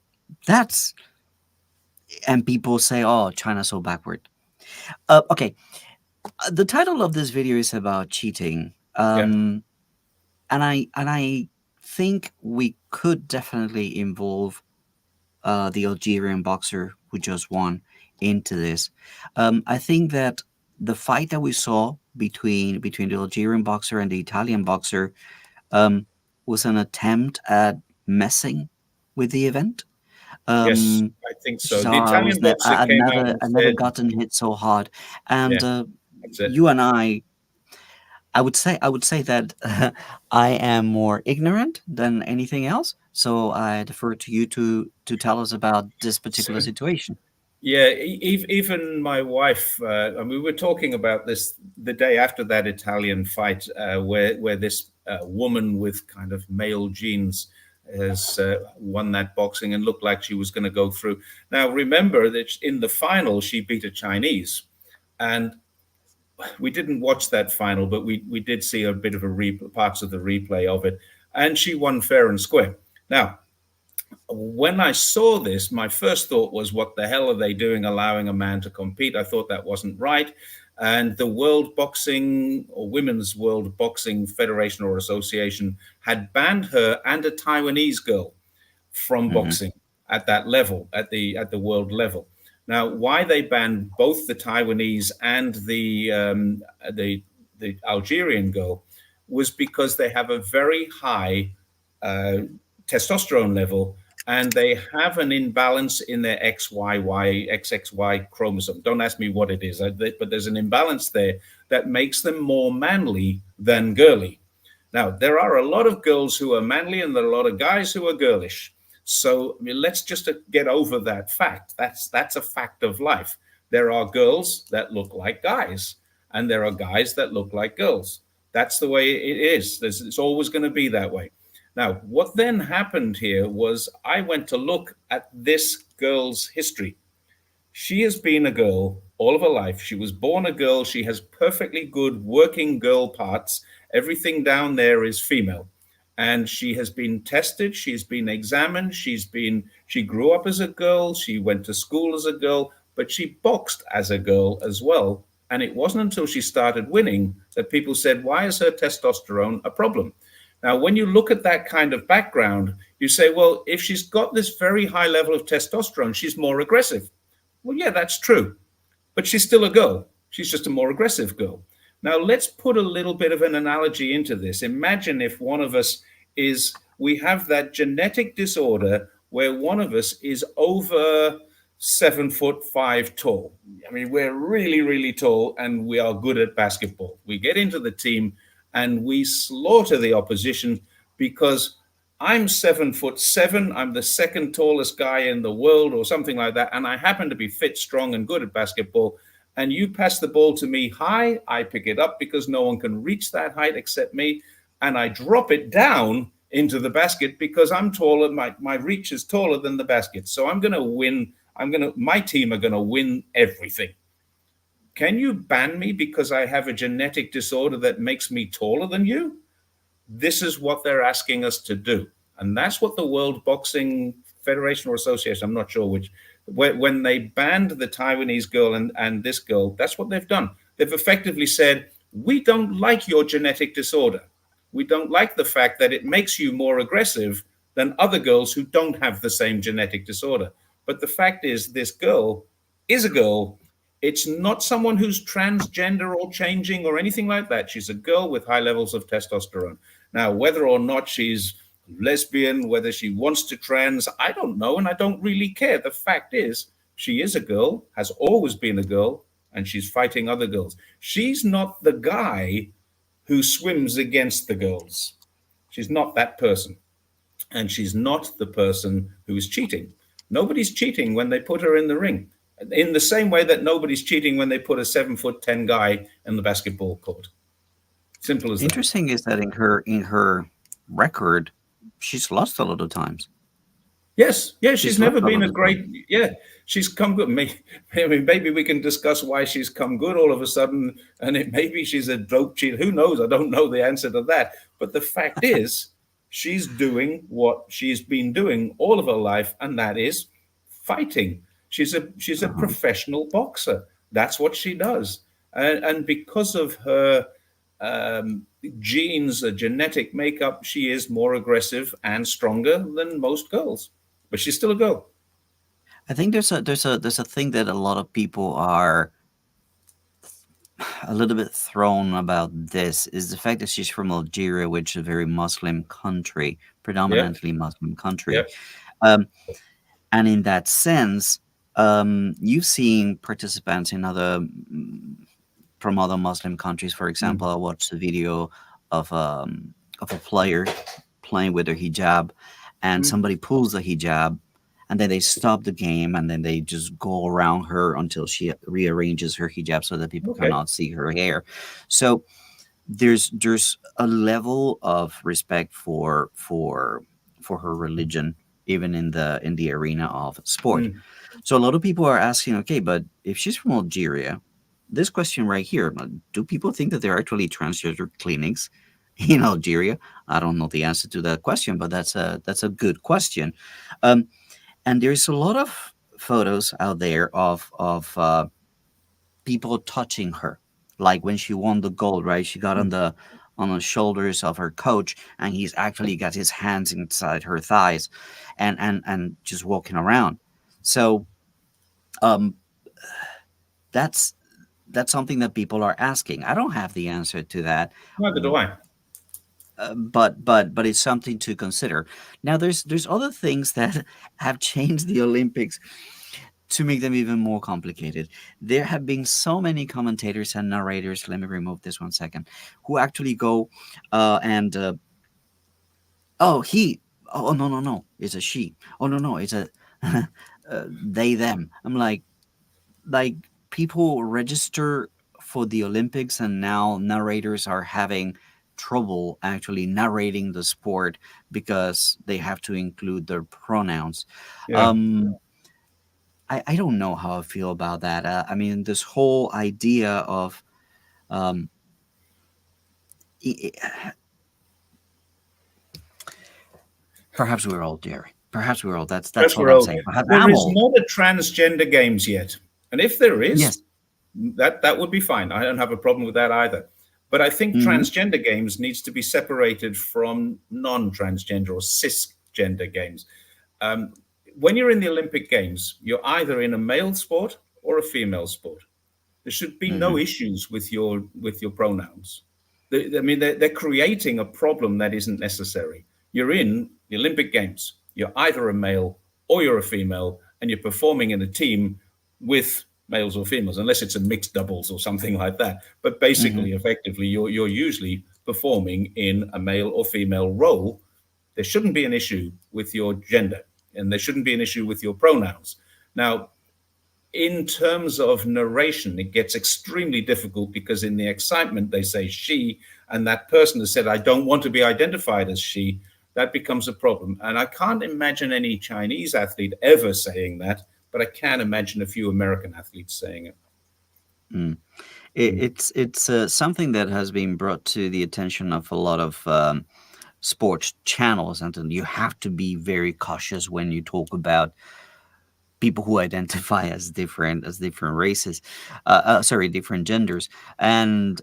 that's, and people say, "Oh, China's so backward." Okay, the title of this video is about cheating. Yeah. And I think we could definitely involve the Algerian boxer who just won into this. I think that the fight that we saw between the Algerian boxer and the Italian boxer um, was an attempt at messing with the event. Yes, Um, I think so. The Zara was Italian boxer I'd came out never and I'd never said, gotten hit so hard, and yeah, that's it. you and I would say that I am more ignorant than anything else. So I defer to you to tell us about this particular So, situation. yeah, even my wife, and we were talking about this the day after that Italian fight, where this woman with kind of male genes has won that boxing and looked like she was going to go through. Now, remember that in the final, she beat a Chinese. And we didn't watch that final, but we did see a bit of parts of the replay of it. And she won fair and square. Now, when I saw this, my first thought was, what the hell are they doing allowing a man to compete? I thought that wasn't right. And the World Boxing, or Women's World Boxing Federation or Association, had banned her and a Taiwanese girl from Hmm. boxing at that level, at the world level. Now, why they banned both the Taiwanese and the Algerian girl was because they have a very high uh, testosterone level, and they have an imbalance in their XXY chromosome. Don't ask me what it is, but there's an imbalance there that makes them more manly than girly. Now, there are a lot of girls who are manly, and there are a lot of guys who are girlish. So, I mean, let's just get over that fact. That's a fact of life. There are girls that look like guys, and there are guys that look like girls. That's the way it is. It's always going to be that way. Now, what then happened here was I went to look at this girl's history. She has been a girl all of her life. She was born a girl. She has perfectly good working girl parts. Everything down there is female. And she has been tested. She's been examined. She grew up as a girl. She went to school as a girl, but she boxed as a girl as well. And it wasn't until she started winning that people said, why is her testosterone a problem? Now, when you look at that kind of background, you say, well, if she's got this very high level of testosterone, she's more aggressive. Well, yeah, that's true. But she's still a girl. She's just a more aggressive girl. Now, let's put a little bit of an analogy into this. Imagine if one of us we have that genetic disorder where one of us is over 7'5" tall. I mean, we're really, really tall, and we are good at basketball. We get into the team and we slaughter the opposition because I'm 7'7". I'm the second tallest guy in the world or something like that. And I happen to be fit, strong, and good at basketball. And you pass the ball to me high, I pick it up because no one can reach that height except me. And I drop it down into the basket because I'm taller. My reach is taller than the basket. So I'm going to win. My team are going to win everything. Can you ban me because I have a genetic disorder that makes me taller than you? This is what they're asking us to do. And that's what the World Boxing Federation or Association, I'm not sure which, when they banned the Taiwanese girl and this girl, that's what they've done. They've effectively said, we don't like your genetic disorder. We don't like the fact that it makes you more aggressive than other girls who don't have the same genetic disorder. But the fact is, this girl is a girl It's not someone who's transgender or changing or anything like that. She's a girl with high levels of testosterone. Now, whether or not she's lesbian, whether she wants to trans, I don't know, and I don't really care. The fact is, she is a girl, has always been a girl, and she's fighting other girls. She's not the guy who swims against the girls. She's not that person. And she's not the person who is cheating. Nobody's cheating when they put her in the ring. In the same way that nobody's cheating when they put a 7'10" guy in the basketball court. Simple as that. Interesting is that in her record, she's lost a lot of times. Yes, yeah, she's She's never lost a been lot a of great. times. Yeah, she's come good. I mean, maybe we can discuss why she's come good all of a sudden, and maybe she's a dope cheater. Who knows? I don't know the answer to that. But the fact is, she's doing what she's been doing all of her life, and that is fighting. She's a Uh-huh. professional boxer. That's what she does, and because of her genes, a genetic makeup, she is more aggressive and stronger than most girls. But she's still a girl. I think there's a thing that a lot of people are a little bit thrown about this is the fact that she's from Algeria, which is a very Muslim country, Yep, predominantly Muslim country. yep. Um, and in that sense, you've seen participants in other from other Muslim countries. For example, Mm. I watched a video of a player playing with her hijab, and Mm. somebody pulls the hijab, and then they stop the game, and then they just go around her until she rearranges her hijab so that people Okay. cannot see her hair. So there's a level of respect for her religion even in the arena of sport. Mm. So a lot of people are asking, okay, but if she's from Algeria, this question right here, do people think that there are actually transgender clinics in Algeria? I don't know the answer to that question, but that's a good question. Um, and there's a lot of photos out there of people touching her, like when she won the gold, right? She got Mm. on the shoulders of her coach, and he's actually got his hands inside her thighs, and just walking around. So um, that's that's something that people are asking. I don't have the answer to that, Neither do I. but it's something to consider. Now, there's other things that have changed the Olympics to make them even more complicated. There have been so many commentators and narrators. Let me remove this 1 second. Who actually go and oh he oh no no no it's a she, oh no no it's a they them. I'm like people register for the Olympics, and now narrators are having trouble actually narrating the sport because they have to include their pronouns. Yeah. Um, I don't know how I feel about that. I mean, this whole idea of um, i- i- perhaps we're old, Jerry. Perhaps we're old. That's Press what I'm roll. saying. Perhaps There I'm is old. not a transgender games yet. And if there is, Yes. that would be fine. I don't have a problem with that either. But I think Hmm. transgender games needs to be separated from non-transgender or cisgender games. Um, when you're in the Olympic Games, you're either in a male sport or a female sport. There should be no Hmm. issues with your pronouns. I mean, they're creating a problem that isn't necessary. You're in the Olympic Games. You're either a male or you're a female, and you're performing in a team with males or females, unless it's a mixed doubles or something like that. But Hmm. basically, effectively, you're usually performing in a male or female role. There shouldn't be an issue with your gender, and there shouldn't be an issue with your pronouns. Now, in terms of narration, it gets extremely difficult because in the excitement they say she, and that person has said, I don't want to be identified as she. That becomes a problem. And I can't imagine any Chinese athlete ever saying that, but I can imagine a few American athletes saying it. Mm. Mm. It's something that has been brought to the attention of a lot of sports channels, and then you have to be very cautious when you talk about people who identify as different races, sorry, different genders, and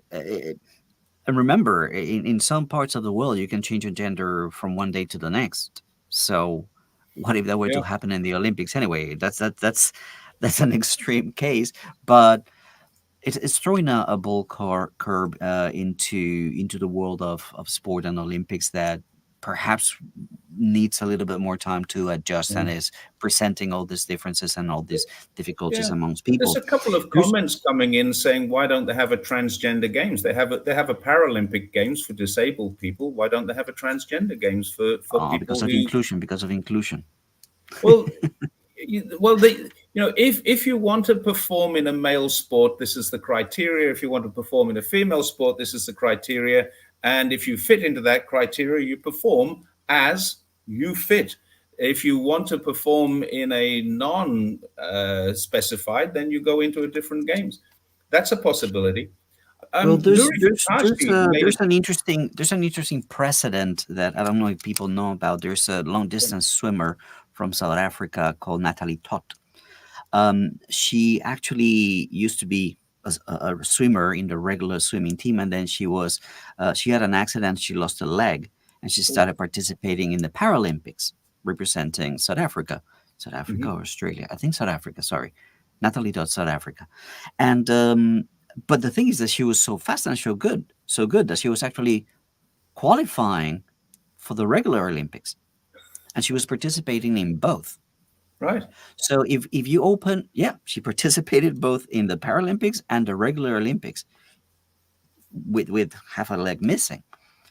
remember, in some parts of the world, you can change your gender from one day to the next. So, what if that were Yeah. to happen in the Olympics anyway? that's an extreme case, but it's throwing a bull curb into the world of sport and Olympics that perhaps needs a little bit more time to adjust, and Mm. is presenting all these differences and all these difficulties Yeah. amongst There's people. a couple of There's comments coming in saying, why don't they have a transgender games? They have a Paralympic games for disabled people. Why don't they have a transgender games for people who, because of inclusion. well, well, if you want to perform in a male sport, this is the criteria. If you want to perform in a female sport, this is the criteria. And if you fit into that criteria, you perform as you fit. If you want to perform in a non-specified, then you go into a different games. That's a possibility. Well, Nuri Fatashi made it. there's an interesting precedent that I don't know if people know about. There's a long distance swimmer from South Africa called Natalie Toth. She actually used to be a swimmer in the regular swimming team, and then she had an accident. She lost a leg, and she started participating in the Paralympics, representing South Africa Mhm. or Australia. I think South Africa. Sorry, Natalie Toth, South Africa, and but the thing is that she was so fast and so good that she was actually qualifying for the regular Olympics, and she was participating in both. Right. So if you open, yeah, she participated both in the Paralympics and the regular Olympics with half a leg missing.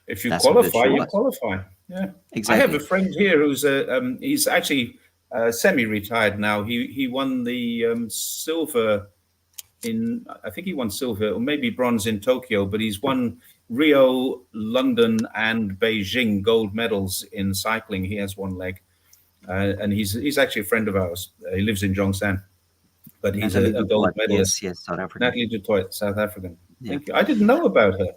If you That's how good qualify, she you was. qualify. Yeah. I have a Exactly. friend here who's he's actually semi-retired now. He won the silver in, I think he won silver or maybe bronze in Tokyo, but he's won Rio, London, and Beijing gold medals in cycling. He has one leg, and he's actually a friend of ours. He lives in Zhongshan, but he's Natalie a gold Dutoit, medalist. yes, yes, South African. Natalie Dutoit, South African. Yeah, Thank you. I didn't know about her.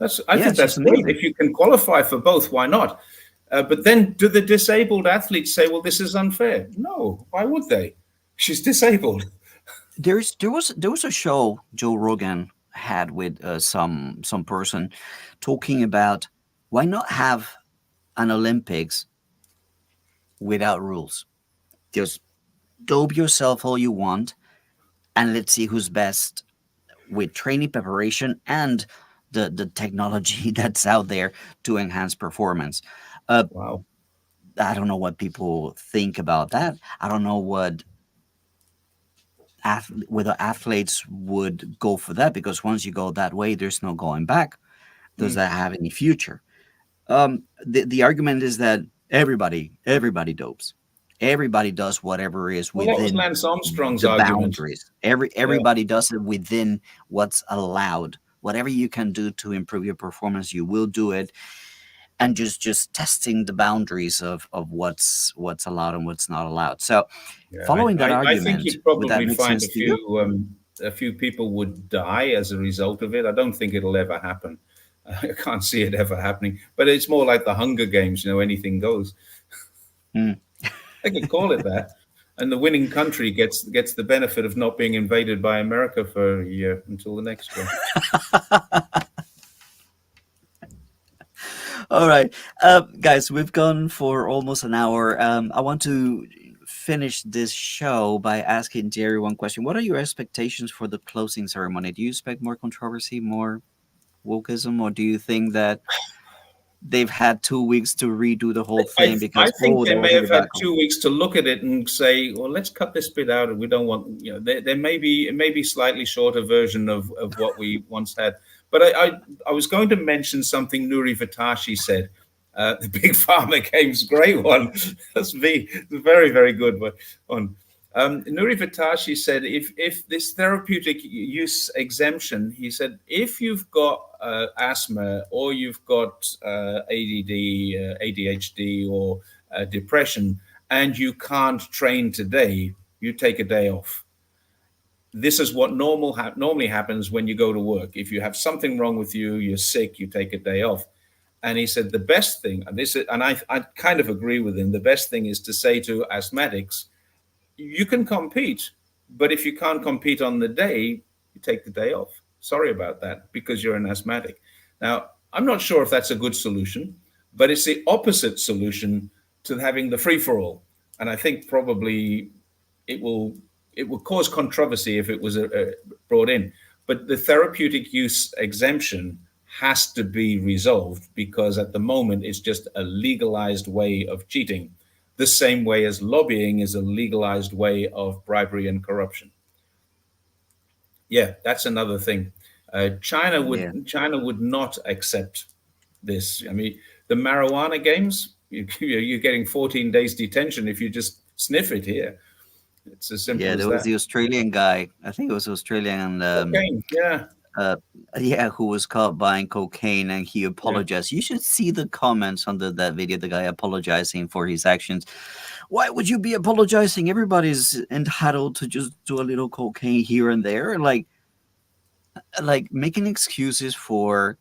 I yeah, think she's that's great. amazing. If you can qualify for both, why not? But then, do the disabled athletes say, "Well, this is unfair"? No. Why would they? She's disabled. There was a show Joe Rogan had with some person talking about why not have an Olympics without rules. Just dope yourself all you want, and let's see who's best with training preparation and the technology that's out there to enhance performance. Uh, Wow. I don't know what people think about that. I don't know whether athletes would go for that, because once you go that way, there's no going back. Does Mm. that have any future? The argument is that everybody dopes. Everybody does whatever is Well, that was within Lance Armstrong's the argument. boundaries. Yeah. Everybody does it within what's allowed. Whatever you can do to improve your performance, you will do it, and just testing the boundaries of what's allowed and what's not allowed. So, Yeah. following that I think argument, you'd would that probably make find sense to you? a few people would die as a result of it. I don't think it'll ever happen. I can't see it ever happening. But it's more like the Hunger Games. Anything goes. Hmm. They could call it that. And the winning country gets the benefit of not being invaded by America for a year until the next year. All right, guys, we've gone for almost an hour. I want to finish this show by asking Jerry one question. What are your expectations for the closing ceremony? Do you expect more controversy, more wokeism, or do you think that they've had 2 weeks to redo the whole I, thing I because, think oh, they there was may a have had debacle? 2 weeks to look at it and say, well, let's cut this bit out. And we don't want, there may be, it may be slightly shorter version of what we once had. But I was going to mention something Nuri Vatashi said. The Big Pharma Games, great one. That's me. It's a very, very good one. Nuri Vatashi said, if this therapeutic use exemption, he said, if you've got asthma or you've got ADD, ADHD, or depression, and you can't train today, you take a day off. This is what normally happens when you go to work. If you have something wrong with you, you're sick, you take a day off. And he said the best thing, and I kind of agree with him, the best thing is to say to asthmatics, you can compete, but if you can't compete on the day, you take the day off. Sorry about that, because you're an asthmatic. Now, I'm not sure if that's a good solution, but it's the opposite solution to having the free for all. And I think probably it will it would cause controversy if it was brought in. But the therapeutic use exemption has to be resolved, because at the moment it's just a legalized way of cheating, the same way as lobbying is a legalized way of bribery and corruption. Yeah, that's another thing. China Yeah. would not accept this. I mean, the marijuana games, you're getting 14 days detention if you just sniff it here. It's as simple Yeah, as there was that. the Australian guy. I think it was Australian. Cocaine, yeah, Uh, yeah, who was caught buying cocaine, and he yeah. apologized. You should see the comments under that video. The guy apologizing for his actions. Why would you be apologizing? Everybody's entitled to just do a little cocaine here and there. Like making excuses for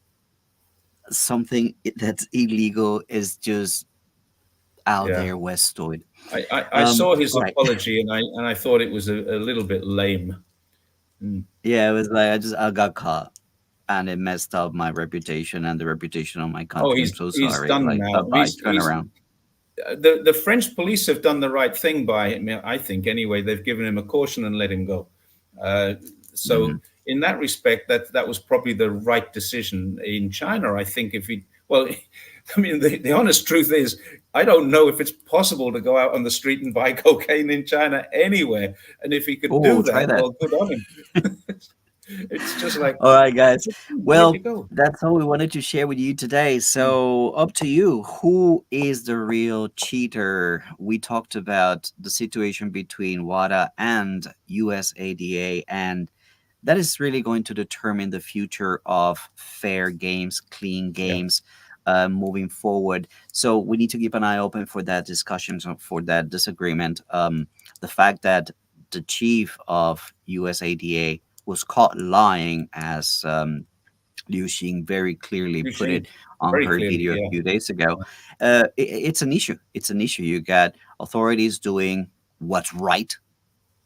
something that's illegal is just out Yeah. there, Westoid. I saw his Right. apology, and I thought it was a little bit lame. Mm. Yeah, it was like I got caught, and it messed up my reputation and the reputation of my Oh, country. I'm so he's sorry. done Like, bye now. bye, turn He's around. the French police have done the right thing by him, I think. Anyway, they've given him a caution and let him go. So Mhm. in that respect, that was probably the right decision. In China, I think if he, well, I mean, the honest truth is, I don't know if it's possible to go out on the street and buy cocaine in China anywhere. And if he could do Oh, try that, that. well, good on him. It's just like, All right, guys. where'd you Well, go? that's all we wanted to share with you today. So, up to you. Who is the real cheater? We talked about the situation between WADA and USADA, and that is really going to determine the future of fair games, clean Yeah, games, moving forward. So, we need to keep an eye open for that discussion, so for that disagreement. The fact that the chief of USADA was caught lying, as Liu Xing very clearly put Eugene, it on very her clearly, video a yeah. few days ago. It's an issue. It's an issue. You got authorities doing what's right,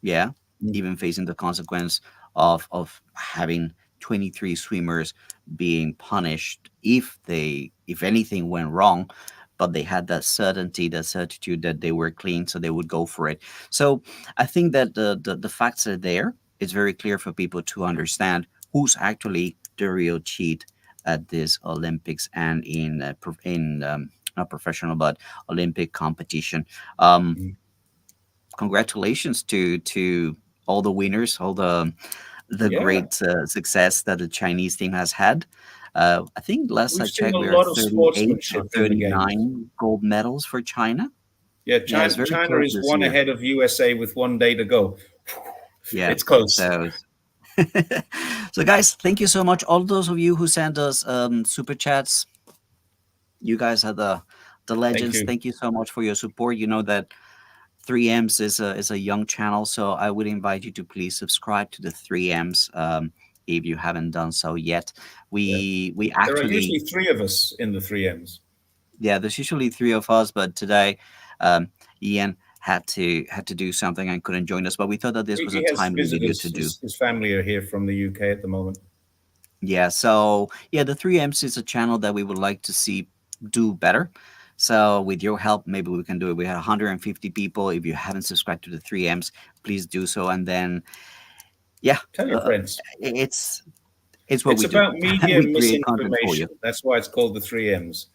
yeah, Mm. even facing the consequence of having 23 swimmers being punished if anything went wrong, but they had that certainty, that certitude that they were clean, so they would go for it. So I think that the facts are there. It's very clear for people to understand who's actually the real cheat at this Olympics and in not professional but Olympic competition. Um, Mm. Congratulations to all the winners, all the Yeah, great success that the Chinese team has had. I think last I we've seen checked, a we are lot of 38 or sportsmanship in the games. 39 gold medals for China. Yeah, Yeah, it's very China close is this one year. ahead of USA with 1 day to go. Yeah. It's close. So, so guys, thank you so much. All those of you who sent us super chats, you guys are the Thank legends. you. Thank you so much for your support. You know that 3Ms is a young channel, so I would invite you to please subscribe to the 3Ms if you haven't done so yet. Yeah. We There are usually actually, three of us in the 3Ms. yeah, there's usually three of us, but today um, Ian had to do something and couldn't join us. But we thought that this was a He has timely video to visitors. do. His family are here from the UK at the moment. Yeah, so yeah, the 3Ms is a channel that we would like to see do better. So with your help, maybe we can do it. We had 150 people. If you haven't subscribed to the 3Ms, please do so. And then, yeah, Tell your friends. it's what It's we do. about media We create content for misinformation. you. That's why it's called the 3Ms.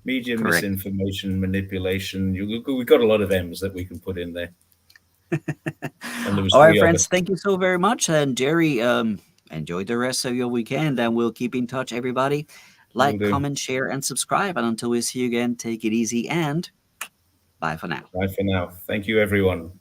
Media Correct. misinformation, manipulation. We've got a lot of M's that we can put in there. And there was All right, three friends, others. thank you so very much. And Jerry, enjoy the rest of your weekend, and we'll keep in touch, everybody. Will Like, do. comment, share, and subscribe. And until we see you again, take it easy and bye for now. Bye for now. Thank you, everyone.